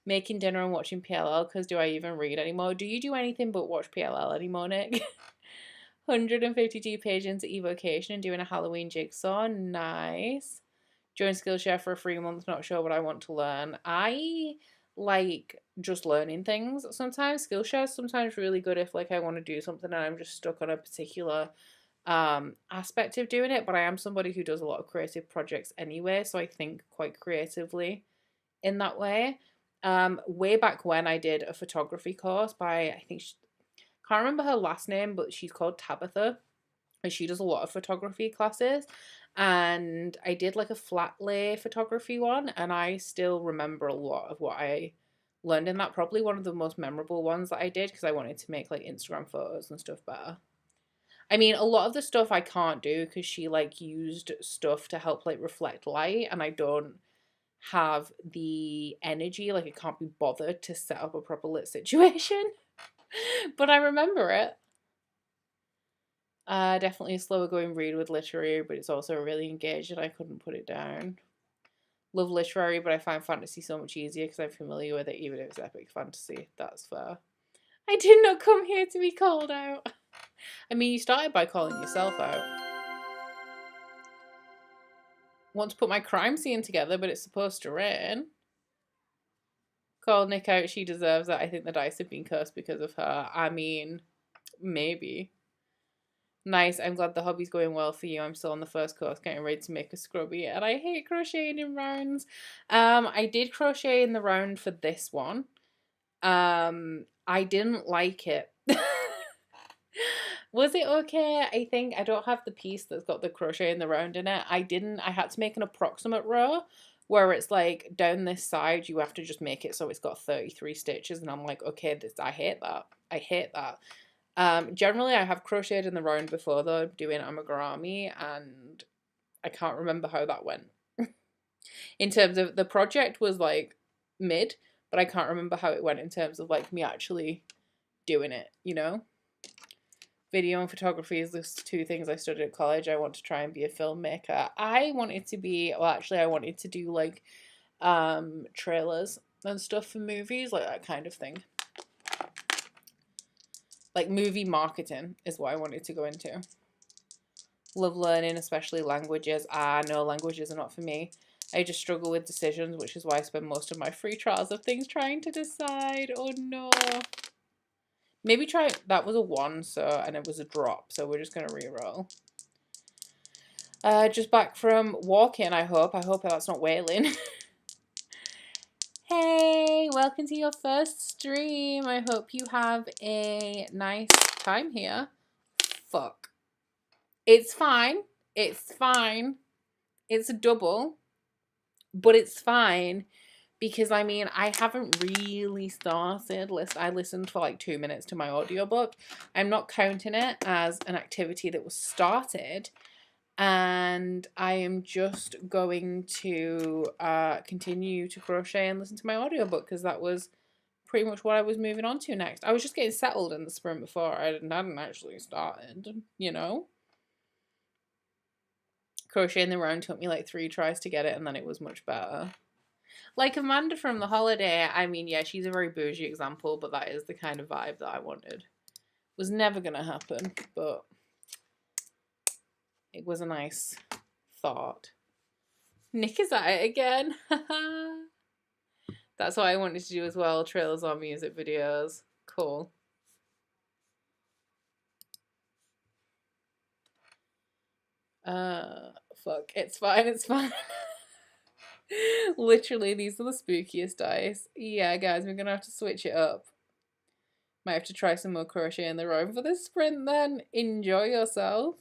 Making dinner and watching PLL, because do I even read anymore? Do you do anything but watch PLL anymore, Nick? 152 pages into evocation and doing a Halloween jigsaw. Nice. Join Skillshare for a free month. Not sure what I want to learn. I like just learning things sometimes. Skillshare is sometimes really good if like I want to do something and I'm just stuck on a particular aspect of doing it, but I am somebody who does a lot of creative projects anyway, so I think quite creatively in that way. Way back when I did a photography course by, I think can't remember her last name, but she's called Tabitha, and she does a lot of photography classes. And I did like a flat lay photography one, and I still remember a lot of what I learned in that. Probably one of the most memorable ones that I did, because I wanted to make like Instagram photos and stuff better. I mean, a lot of the stuff I can't do because she like used stuff to help like reflect light, and I don't have the energy, like I can't be bothered to set up a proper lit situation. But I remember it. Definitely a slower going read with literary, but it's also really engaged and I couldn't put it down. Love literary, but I find fantasy so much easier because I'm familiar with it, even if it's epic fantasy. That's fair. I did not come here to be called out. I mean, you started by calling yourself out. Want to put my crime scene together, but it's supposed to rain. Call Nick out, she deserves it. I think the dice have been cursed because of her. I mean, maybe. Nice, I'm glad the hobby's going well for you. I'm still on the first course, getting ready to make a scrubby, and I hate crocheting in rounds. I did crochet in the round for this one. I didn't like it. Was it okay? I think I don't have the piece that's got the crochet in the round in it. I had to make an approximate row where it's like down this side you have to just make it so it's got 33 stitches, and I'm like, okay, I hate that. I hate that. Generally I have crocheted in the round before though, doing amigurumi, and I can't remember how that went. In terms of the project was like mid, but I can't remember how it went in terms of like me actually doing it, you know? Video and photography is the two things I studied at college. I want to try and be a filmmaker. I wanted to be, well, actually I wanted to do like trailers and stuff for movies, like that kind of thing. Like movie marketing is what I wanted to go into. Love learning, especially languages. No, languages are not for me. I just struggle with decisions, which is why I spend most of my free trials of things trying to decide. Oh no. Maybe try, that was a 1, so, and it was a drop, so we're just going to re-roll. Just back from walking, I hope. I hope that's not wailing. Hey, welcome to your first stream. I hope you have a nice time here. Fuck. It's fine. It's fine. It's a double, but it's fine. Because, I mean, I haven't really started. I listened for like 2 minutes to my audiobook. I'm not counting it as an activity that was started. And I am just going to continue to crochet and listen to my audiobook, because that was pretty much what I was moving on to next. I was just getting settled in the sprint before. I hadn't actually started, you know? Crocheting the round took me like 3 tries to get it, and then it was much better. Like Amanda from The Holiday, I mean, yeah, she's a very bougie example, but that is the kind of vibe that I wanted. Was never going to happen, but it was a nice thought. Nick is at it again. That's what I wanted to do as well, trailers on music videos. Cool. Fuck, it's fine, it's fine. Literally, these are the spookiest dice. Yeah, guys, we're gonna have to switch it up. Might have to try some more crochet in the row for this sprint then. Enjoy yourself.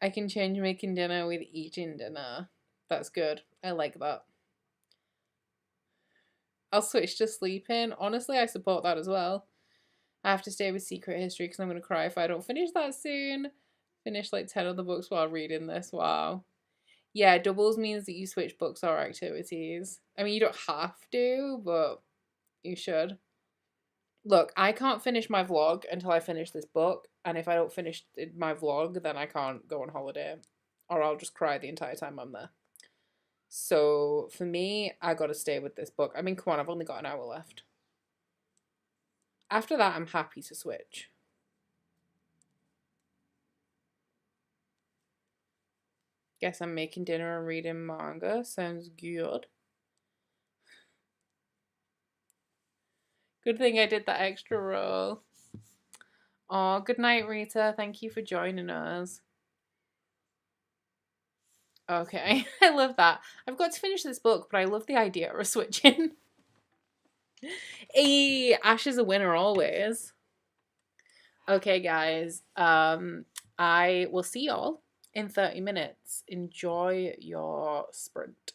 I can change making dinner with eating dinner. That's good. I like that. I'll switch to sleeping. Honestly, I support that as well. I have to stay with Secret History because I'm going to cry if I don't finish that soon. Finish like 10 other books while reading this. Wow. Yeah, doubles means that you switch books or activities. I mean, you don't have to, but you should. Look, I can't finish my vlog until I finish this book, and if I don't finish my vlog, then I can't go on holiday, or I'll just cry the entire time I'm there. So for me, I gotta stay with this book. I mean, come on, I've only got an hour left. After that, I'm happy to switch. Guess I'm making dinner and reading manga. Sounds good. Good thing I did that extra roll. Oh, good night, Rita. Thank you for joining us. Okay, I love that. I've got to finish this book, but I love the idea of switching. Hey, Ash is a winner always. Okay, guys. I will see y'all in 30 minutes. Enjoy your sprint.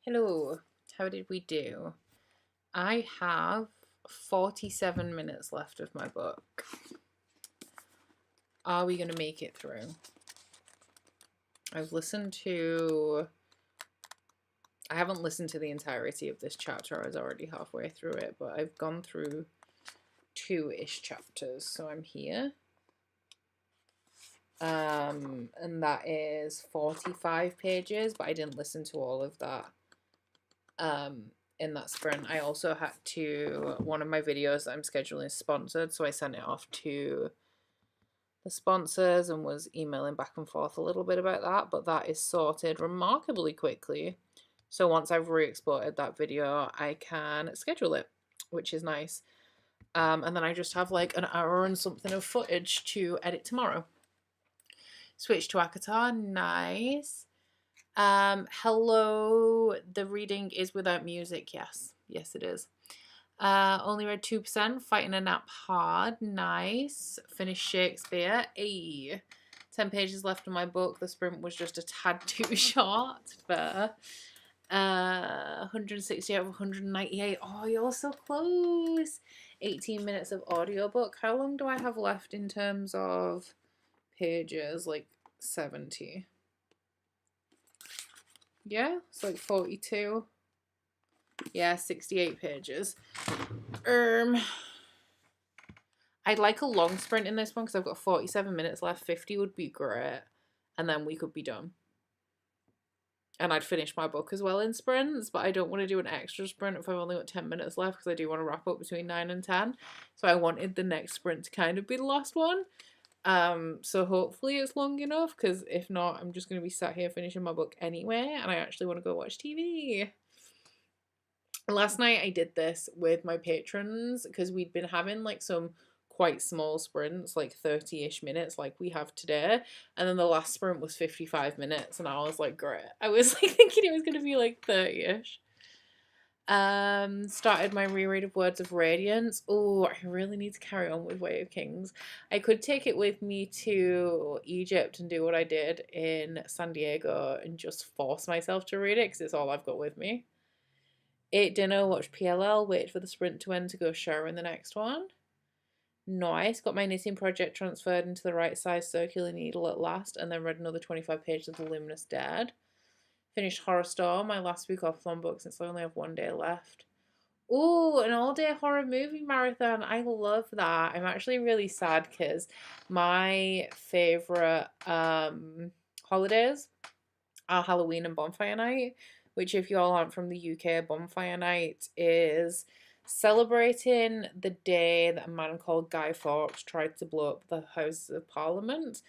Hello, how did we do? I have 47 minutes left of my book. Are we going to make it through? I haven't listened to the entirety of this chapter. I was already halfway through it, but I've gone through 2-ish chapters, so I'm here. And that is 45 pages, but I didn't listen to all of that in that sprint. I also had to, one of my videos that I'm scheduling is sponsored, so I sent it off to the sponsors and was emailing back and forth a little bit about that, but that is sorted remarkably quickly. So once I've re-exported that video, I can schedule it, which is nice. And then I just have like an hour and something of footage to edit tomorrow. Switch to Akatar, nice. Hello, the reading is without music, yes. Yes, it is. Only read 2%, Fighting a Nap Hard, nice. Finished Shakespeare, 10 pages left of my book. The sprint was just a tad too short, fair. 160 out of 198. Oh, you're so close. 18 minutes of audiobook. How long do I have left in terms of pages? Like 70. Yeah, it's like 42. Yeah, 68 pages. I'd like a long sprint in this one because I've got 47 minutes left. 50 would be great. And then we could be done. And I'd finish my book as well in sprints, but I don't want to do an extra sprint if I've only got 10 minutes left because I do want to wrap up between 9 and 10. So I wanted the next sprint to kind of be the last one. So hopefully it's long enough, because if not, I'm just going to be sat here finishing my book anyway, and I actually want to go watch TV. Last night I did this with my patrons because we'd been having like some quite small sprints, like 30-ish minutes like we have today, and then the last sprint was 55 minutes, and I was like, great. I was like thinking it was going to be like 30-ish. Started my reread of Words of Radiance. Oh, I really need to carry on with Way of Kings. I could take it with me to Egypt and do what I did in San Diego and just force myself to read it because it's all I've got with me. Ate dinner, watched PLL, waited for the sprint to end to go shower in the next one. Nice. Got my knitting project transferred into the right size circular needle at last, and then read another 25 pages of The Luminous Dead. Finished Horror Storm, my last Spookopoly book since I only have 1 day left. Ooh, an all-day horror movie marathon. I love that. I'm actually really sad because my favourite holidays are Halloween and Bonfire Night, which, if you all aren't from the UK, Bonfire Night is celebrating the day that a man called Guy Fawkes tried to blow up the Houses of Parliament,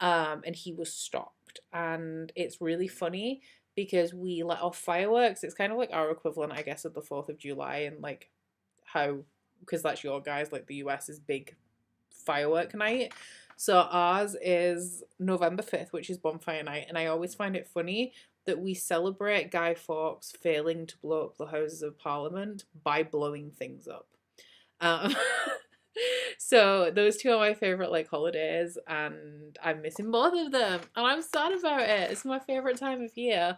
and he was stopped. And it's really funny because we let off fireworks. It's kind of like our equivalent, I guess, of the 4th of July, and like how, because that's your guys, like the US's big firework night. So ours is November 5th, which is Bonfire Night, and I always find it funny that we celebrate Guy Fawkes failing to blow up the Houses of Parliament by blowing things up. So those two are my favourite like holidays, and I'm missing both of them, and I'm sad about it. It's my favourite time of year.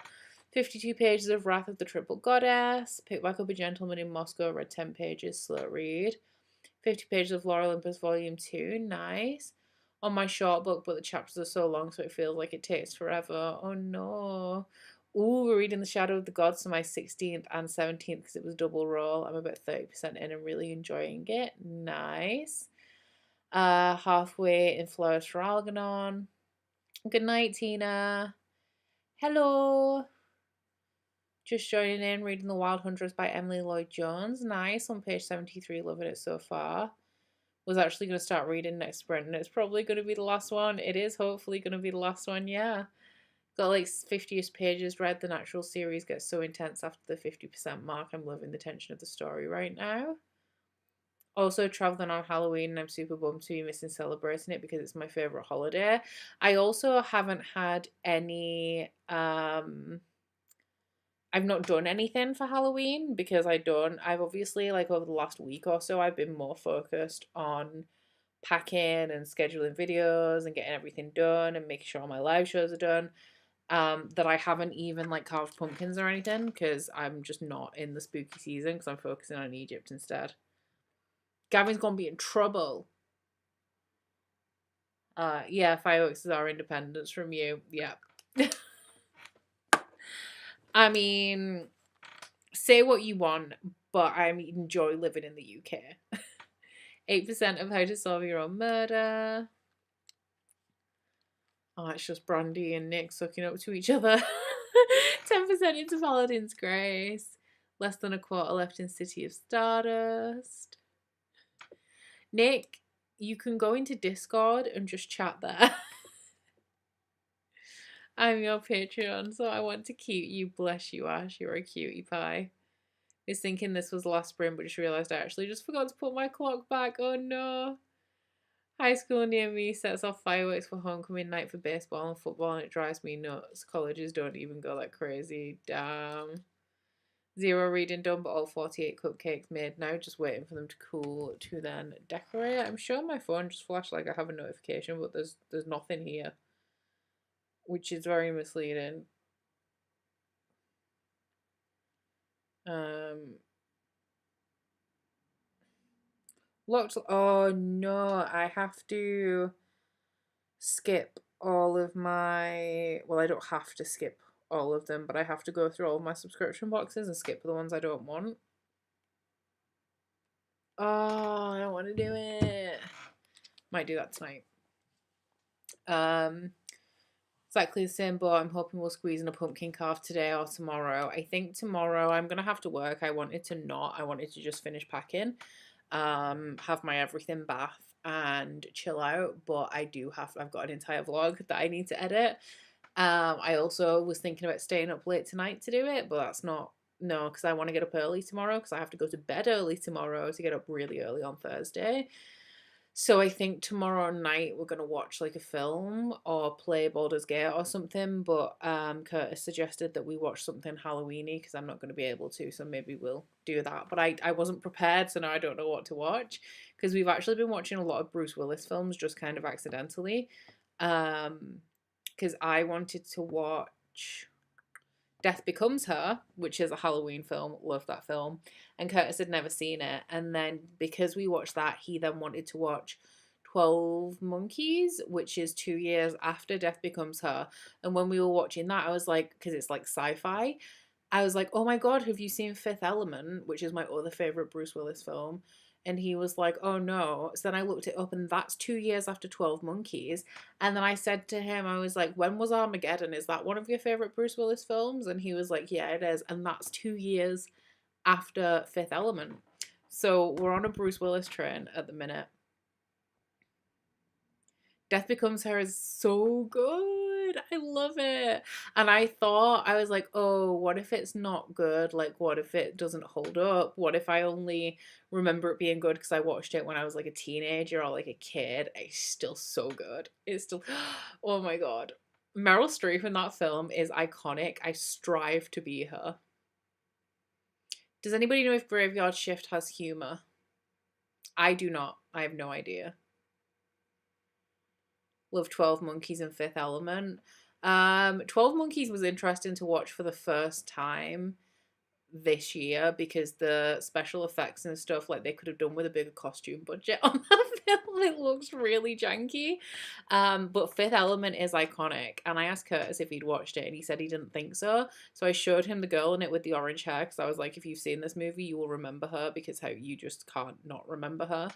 52 pages of Wrath of the Triple Goddess. Picked back up A Gentleman in Moscow, read 10 pages, slow read. 50 pages of Lore Olympus Volume 2, nice. On my short book, but the chapters are so long so it feels like it takes forever. Oh no. Ooh, we're reading The Shadow of the Gods for my 16th and 17th because it was double roll. I'm about 30% in and really enjoying it. Nice. Halfway in Flowers for Algernon. Good night, Tina. Hello. Just joining in, reading The Wild Huntress by Emily Lloyd-Jones. Nice, on page 73, loving it so far. Was actually going to start reading next sprint, and it's probably going to be the last one. It is hopefully going to be the last one, yeah. Got like 50-ish pages read. The natural series gets so intense after the 50% mark. I'm loving the tension of the story right now. Also traveling on Halloween, and I'm super bummed to be missing celebrating it because it's my favourite holiday. I also haven't had any... I've not done anything for Halloween because I've obviously, like, over the last week or so, I've been more focused on packing and scheduling videos and getting everything done and making sure all my live shows are done. that I haven't even like carved pumpkins or anything because I'm just not in the spooky season because I'm focusing on Egypt instead. Gavin's gonna be in trouble. Yeah, fireworks is our independence from you. Yeah. I mean, say what you want, but I enjoy living in the UK. 8% of how to solve your own murder. Oh, it's just Brandy and Nick sucking up to each other. 10% into Paladin's Grace. Less than a quarter left in City of Stardust. Nick, you can go into Discord and just chat there. I'm your Patreon, so I want to keep you. Bless you, Ash. You're a cutie pie. I was thinking this was last spring, but just realised I actually just forgot to put my clock back. Oh no. High school near me sets off fireworks for homecoming night for baseball and football, and it drives me nuts. Colleges don't even go that crazy. Damn. 0 reading done, but all 48 cupcakes made now. Just waiting for them to cool to then decorate. I'm sure my phone just flashed like I have a notification, but there's nothing here, which is very misleading. Locked. Oh no, I have to skip all of my. Well, I don't have to skip all of them, but I have to go through all of my subscription boxes and skip the ones I don't want. Oh, I don't want to do it. Might do that tonight. Exactly the same boat. I'm hoping we'll squeeze in a pumpkin carve today or tomorrow. I think tomorrow I'm gonna have to work. I wanted to just finish packing, have my everything bath and chill out. But I've got an entire vlog that I need to edit. I also was thinking about staying up late tonight to do it, but that's not, no, because I want to get up early tomorrow because I have to go to bed early tomorrow to get up really early on Thursday. So I think tomorrow night we're gonna watch like a film or play Baldur's Gate or something. But Curtis suggested that we watch something Halloweeny because I'm not gonna be able to, so maybe we'll do that. But I wasn't prepared, so now I don't know what to watch because we've actually been watching a lot of Bruce Willis films just kind of accidentally. Because I wanted to watch Death Becomes Her, which is a Halloween film. Love that film. And Curtis had never seen it. And then because we watched that, he then wanted to watch 12 Monkeys, which is 2 years after Death Becomes Her. And when we were watching that, I was like, because it's like sci-fi, I was like, oh my God, have you seen Fifth Element, which is my other favourite Bruce Willis film? And he was like, oh no. So then I looked it up, and that's 2 years after 12 Monkeys. And then I said to him, I was like, when was Armageddon? Is that one of your favourite Bruce Willis films? And he was like, yeah, it is. And that's 2 years after Fifth Element. So we're on a Bruce Willis train at the minute. Death Becomes Her is so good. I love it. And I was like, oh, what if it's not good? Like, what if it doesn't hold up? What if I only remember it being good because I watched it when I was like a teenager or like a kid? It's still so good. It's still, oh my God. Meryl Streep in that film is iconic. I strive to be her. Does anybody know if Graveyard Shift has humor? I do not. I have no idea. Love 12 Monkeys and Fifth Element. 12 Monkeys was interesting to watch for the first time this year because the special effects and stuff, like, they could have done with a bigger costume budget on that film. It looks really janky. But Fifth Element is iconic, and I asked Curtis if he'd watched it and he said he didn't think so. So I showed him the girl in it with the orange hair because I was like, if you've seen this movie you will remember her because how you just can't not remember her.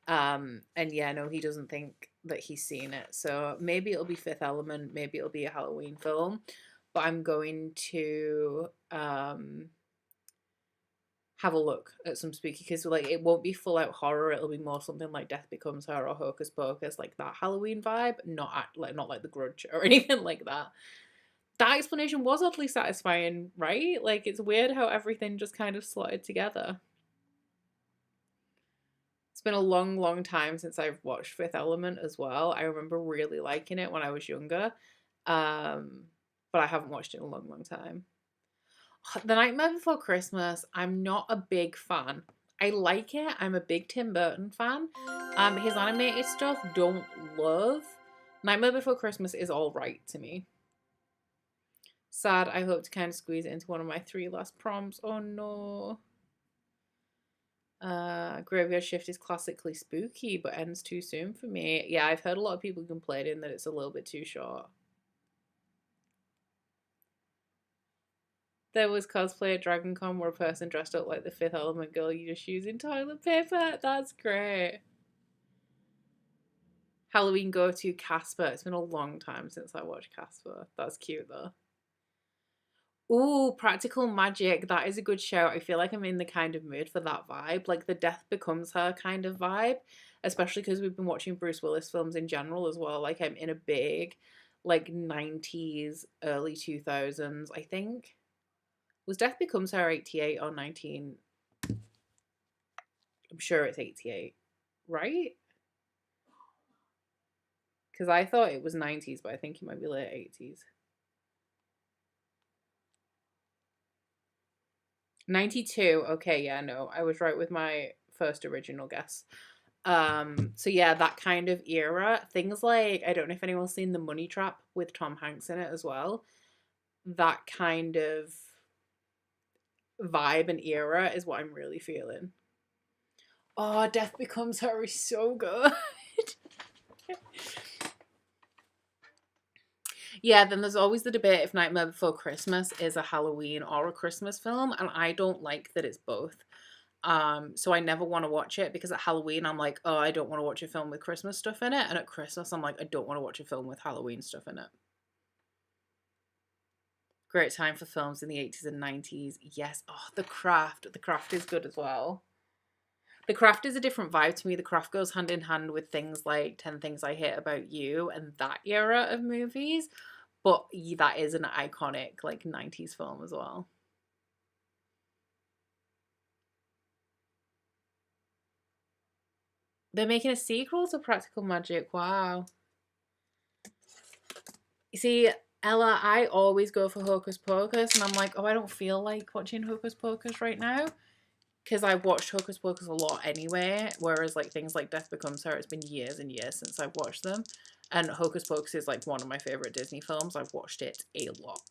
And yeah, no, he doesn't think that he's seen it. So maybe it'll be Fifth Element, maybe it'll be a Halloween film. But I'm going to have a look at some spooky, because like it won't be full out horror, it'll be more something like Death Becomes Her or Hocus Pocus, like that Halloween vibe, not like The Grudge or anything like that. That explanation was oddly satisfying, right? Like, it's weird how everything just kind of slotted together. It's been a long time since I've watched Fifth Element as well. I remember really liking it when I was younger, but I haven't watched it in a long time. The Nightmare Before Christmas, I'm not a big fan. I like it. I'm a big Tim Burton fan. His animated stuff, don't love. Nightmare Before Christmas is all right to me. Sad, I hope to kind of squeeze it into one of my 3 last prompts. Oh no. Graveyard Shift is classically spooky, but ends too soon for me. Yeah, I've heard a lot of people complaining that it's a little bit too short. There was cosplay at DragonCon where a person dressed up like the Fifth Element girl you just using toilet paper. That's great. Halloween go to Casper. It's been a long time since I watched Casper. That's cute though. Ooh, Practical Magic. That is a good show. I feel like I'm in the kind of mood for that vibe. Like the Death Becomes Her kind of vibe. Especially because we've been watching Bruce Willis films in general as well. Like I'm in a big, like 90s, early 2000s, I think. Was Death Becomes Her 88 or 19? I'm sure it's 88. Right? Because I thought it was 90s, but I think it might be late 80s. 92. Okay, yeah, no, I was right with my first original guess. So yeah, that kind of era. Things like, I don't know if anyone's seen The Money Trap with Tom Hanks in it as well. That kind of vibe and era is what I'm really feeling. Oh, Death Becomes Her is so good. Yeah, then there's always the debate if Nightmare Before Christmas is a Halloween or a Christmas film, and I don't like that it's both. So I never want to watch it because at Halloween I'm like, oh, I don't want to watch a film with Christmas stuff in it, and at Christmas I'm like, I don't want to watch a film with Halloween stuff in it. Great time for films in the 80s and 90s. Yes. Oh, The Craft. The Craft is good as well. The Craft is a different vibe to me. The Craft goes hand in hand with things like 10 Things I Hate About You and that era of movies. But that is an iconic, like, 90s film as well. They're making a sequel to Practical Magic. Wow. You see, Ella, I always go for Hocus Pocus, and I'm like, oh, I don't feel like watching Hocus Pocus right now. Because I watched Hocus Pocus a lot anyway, whereas like things like Death Becomes Her, it's been years and years since I've watched them. And Hocus Pocus is like one of my favourite Disney films. I've watched it a lot.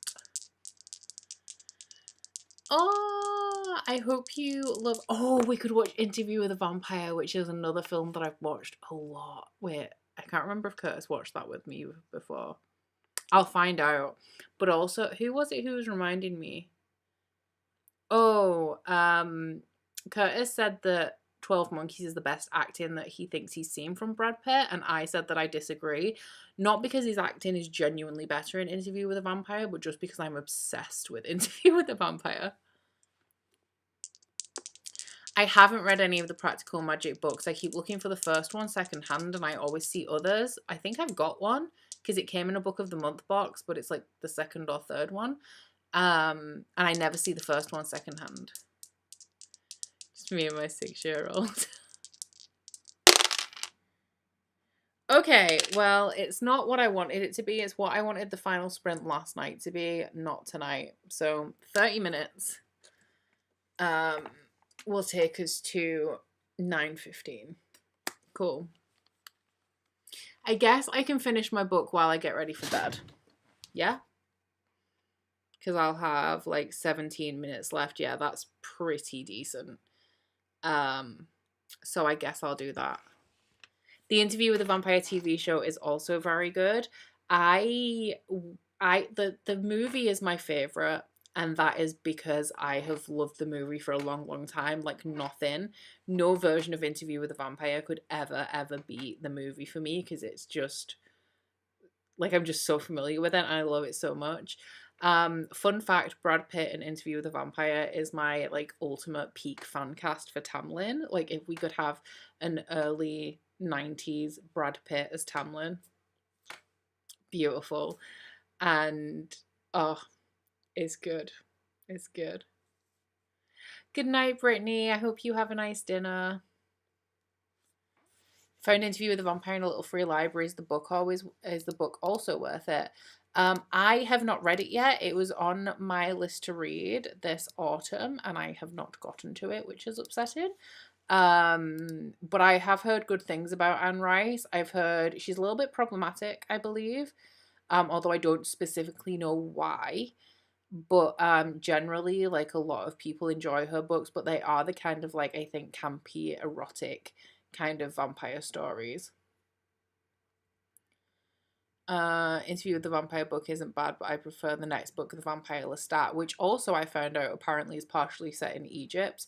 Oh, I hope you love... Oh, we could watch Interview with a Vampire, which is another film that I've watched a lot. Wait, I can't remember if Curtis watched that with me before. I'll find out. But also, who was it who was reminding me? Oh, Curtis said that 12 Monkeys is the best acting that he thinks he's seen from Brad Pitt, and I said that I disagree. Not because his acting is genuinely better in Interview with a Vampire, but just because I'm obsessed with Interview with a Vampire. I haven't read any of the Practical Magic books. I keep looking for the first one secondhand, and I always see others. I think I've got one, because it came in a Book of the Month box, but it's like the second or third one. And I never see the first one secondhand. Just me and my 6-year-old. Okay, well, it's not what I wanted it to be. It's what I wanted the final sprint last night to be, not tonight. So 30 minutes will take us to 9:15. Cool. I guess I can finish my book while I get ready for bed. Yeah? Because I'll have like 17 minutes left. Yeah, that's pretty decent. So I guess I'll do that. The Interview with a Vampire TV show is also very good. The movie is my favorite, and that is because I have loved the movie for a long, long time. Like nothing, no version of Interview with a Vampire could ever beat the movie for me, because it's just like I'm just so familiar with it and I love it so much. Fun fact, Brad Pitt in Interview with a Vampire is my like ultimate peak fan cast for Tamlin. Like if we could have an early 90s Brad Pitt as Tamlin, beautiful. And oh, it's good. It's good. Good night, Brittany. I hope you have a nice dinner. Found Interview with a Vampire in a Little Free Library. Is the book also worth it? I have not read it yet. It was on my list to read this autumn, and I have not gotten to it, which is upsetting. But I have heard good things about Anne Rice. I've heard she's a little bit problematic, I believe, although I don't specifically know why. but generally like a lot of people enjoy her books, but they are the kind of like, I think, campy, erotic kind of vampire stories. Interview with the Vampire book isn't bad, but I prefer the next book, The Vampire Lestat, which also I found out apparently is partially set in Egypt.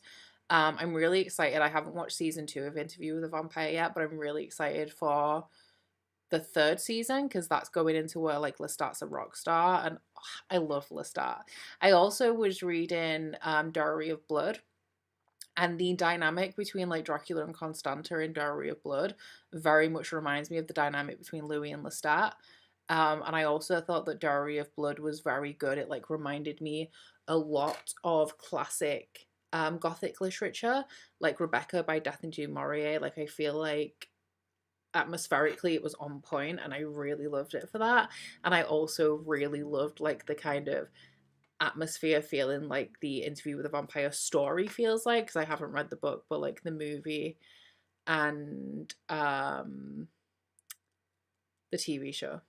I'm really excited. I haven't watched season 2 of Interview with the Vampire yet, but I'm really excited for the third season because that's going into where like Lestat's a rock star, and I love Lestat. I also was reading Diary of Blood, and the dynamic between like Dracula and Constanta in Diary of Blood very much reminds me of the dynamic between Louis and Lestat. And I also thought that Diary of Blood was very good. It like reminded me a lot of classic Gothic literature, like Rebecca by Daphne du Maurier. Like I feel like atmospherically it was on point, and I really loved it for that. And I also really loved like the kind of atmosphere feeling like the Interview with a Vampire story feels like, because I haven't read the book, but like the movie and the TV show.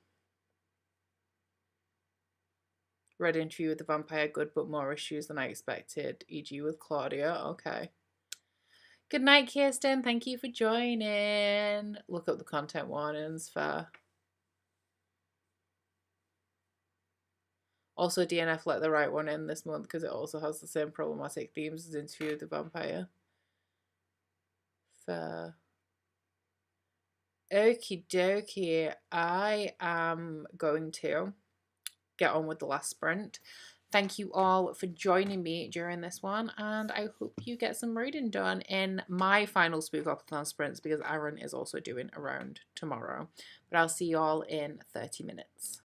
Read Interview with the Vampire, good but more issues than I expected, e.g. with Claudia. Okay. Good night, Kirsten. Thank you for joining. Look up the content warnings for. Also, DNF let the right one in this month because it also has the same problematic themes as Interview with the Vampire. For. Okie dokie. I am going to get on with the last sprint. Thank you all for joining me during this one, and I hope you get some reading done in my final Spookoplathon sprints because Aaron is also doing a round tomorrow. But I'll see you all in 30 minutes.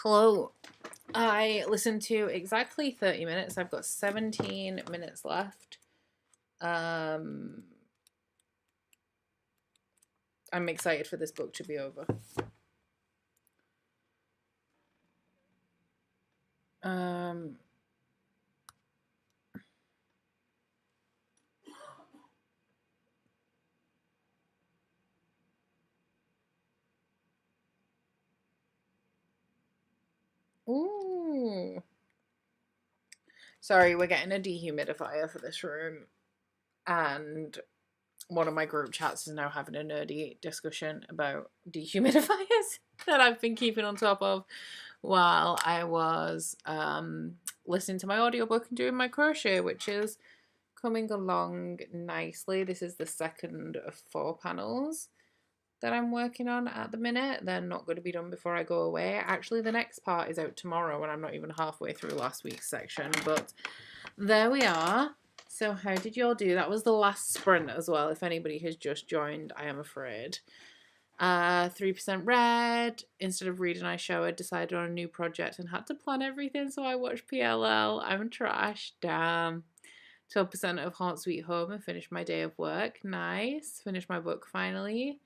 Hello. I listened to exactly 30 minutes. I've got 17 minutes left. I'm excited for this book to be over. Ooh. Sorry, we're getting a dehumidifier for this room. And one of my group chats is now having a nerdy discussion about dehumidifiers that I've been keeping on top of while I was listening to my audiobook and doing my crochet, which is coming along nicely. This is the second of 4 panels that I'm working on at the minute. They're not going to be done before I go away. Actually, the next part is out tomorrow and I'm not even halfway through last week's section, but there we are. So how did y'all do? That was the last sprint as well, if anybody has just joined, I am afraid. 3% read. Instead of reading, I showered, decided on a new project and had to plan everything, so I watched PLL. I'm trash, damn. 12% of Haunt Sweet Home and finished my day of work. Nice. Finished my book finally.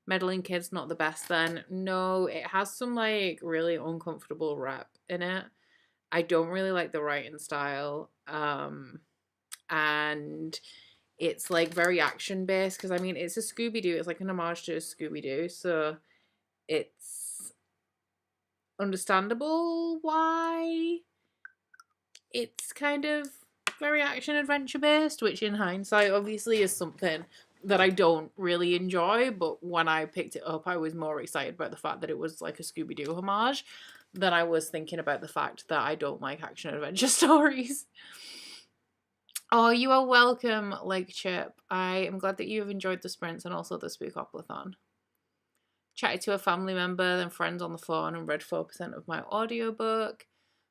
Meddling Kids, not the best then. No, it has some like really uncomfortable rep in it. I don't really like the writing style. And it's like very action based because I mean it's a Scooby-Doo. It's like an homage to Scooby-Doo, so it's understandable why it's kind of very action adventure based, which in hindsight obviously is something that I don't really enjoy, but when I picked it up I was more excited about the fact that it was like a Scooby-Doo homage than I was thinking about the fact that I don't like action adventure stories. Oh, you are welcome, Lake Chip. I am glad that you have enjoyed the sprints and also the Spookoplathon. Chatted to a family member, then friends on the phone, and read 4% of my audiobook.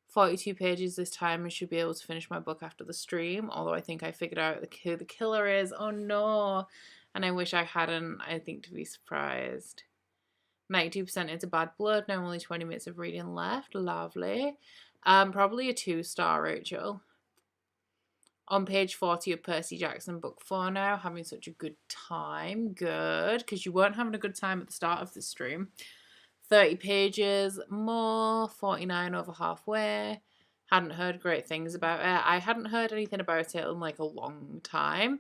42 pages this time and should be able to finish my book after the stream, although I think I figured out who the killer is. Oh no. And I wish I hadn't. I think to be surprised. 92% into Bad Blood. Now only 20 minutes of reading left. Lovely. Probably a 2-star, Rachel. On page 40 of Percy Jackson book 4 now, having such a good time. Good, because you weren't having a good time at the start of the stream. 30 pages more, 49 over halfway. Hadn't heard great things about it. I hadn't heard anything about it in like a long time.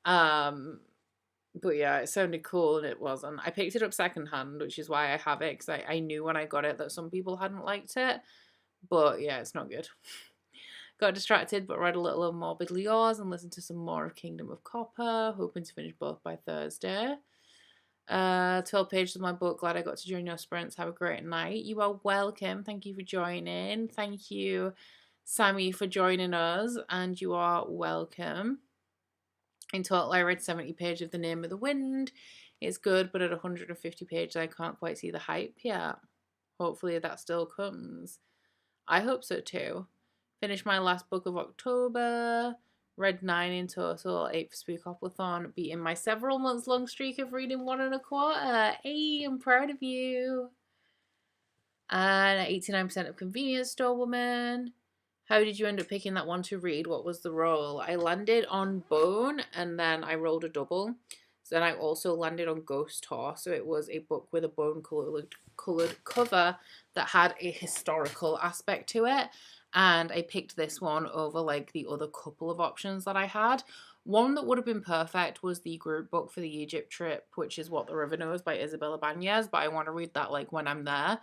But yeah, it sounded cool and it wasn't. I picked it up secondhand, which is why I have it, because I knew when I got it that some people hadn't liked it. But yeah, it's not good. Got distracted, but read a little of Morbidly Yours and listened to some more of Kingdom of Copper. Hoping to finish both by Thursday. 12 pages of my book. Glad I got to join your sprints. Have a great night. You are welcome. Thank you for joining. Thank you, Sammy, for joining us. And you are welcome. In total, I read 70 pages of The Name of the Wind. It's good, but at 150 pages, I can't quite see the hype yet. Hopefully that still comes. I hope so too. Finished my last book of October. Read 9 in total, 8 for Spookoplathon. Beating my several months long streak of reading 1 1/4. Hey, I'm proud of you. And 89% of Convenience Store Woman. How did you end up picking that one to read? What was the roll? I landed on Bone and then I rolled a double. So then I also landed on Ghost Horse. So it was a book with a bone coloured cover that had a historical aspect to it. And I picked this one over like the other couple of options that I had. One that would have been perfect was the group book for the Egypt trip, which is What the River Knows by Isabella Banez, but I want to read that like when I'm there.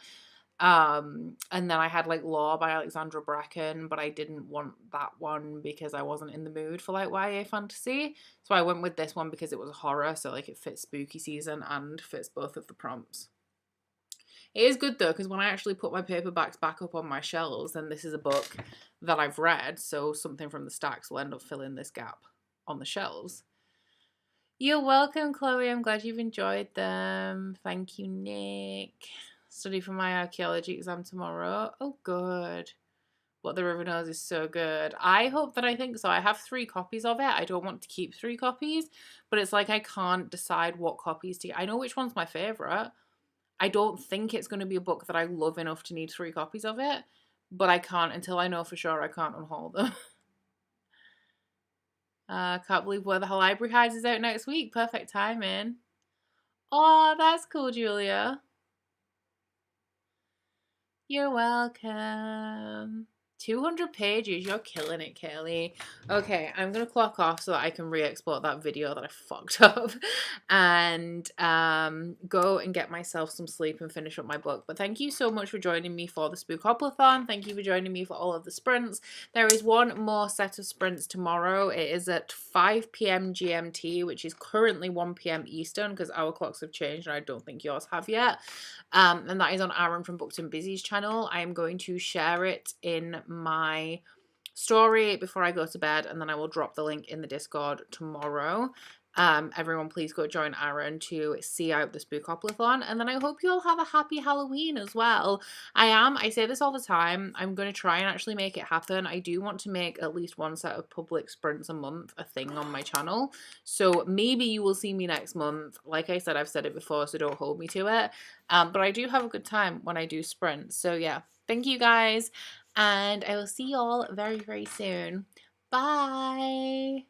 And then I had like Law by Alexandra Bracken, but I didn't want that one because I wasn't in the mood for like YA fantasy. So I went with this one because it was horror, so like it fits spooky season and fits both of the prompts. It is good though, because when I actually put my paperbacks back up on my shelves, then this is a book that I've read, so something from the stacks will end up filling this gap on the shelves. You're welcome, Chloe. I'm glad you've enjoyed them. Thank you, Nick. Study for my archaeology exam tomorrow. Oh, good. What the River Knows is so good. I hope that I think so. I have 3 copies of it. I don't want to keep 3 copies, but it's like I can't decide what copies to get. I know which one's my favourite. I don't think it's going to be a book that I love enough to need 3 copies of it, but I can't, until I know for sure, I can't unhaul them. Can't believe Where the Library Hides is out next week. Perfect timing. Oh, that's cool, Julia. You're welcome. 200 pages. You're killing it, Kaylee. Okay, I'm going to clock off so that I can re-export that video that I fucked up and go and get myself some sleep and finish up my book. But thank you so much for joining me for the Spookoplathon. Thank you for joining me for all of the sprints. There is one more set of sprints tomorrow. It is at 5 p.m. GMT, which is currently 1 p.m. Eastern because our clocks have changed and I don't think yours have yet. And that is on Aaron from Booked and Busy's channel. I am going to share it in my story before I go to bed, and then I will drop the link in the Discord tomorrow. Everyone please go join Aaron to see out the Spookoplathon, and then I hope you all have a happy Halloween as well. I say this all the time, I'm going to try and actually make it happen. I do want to make at least one set of public sprints a month a thing on my channel, so maybe you will see me next month. Like I said, I've said it before, so don't hold me to it, but I do have a good time when I do sprints. So yeah, thank you guys, and I will see you all very, very soon. Bye!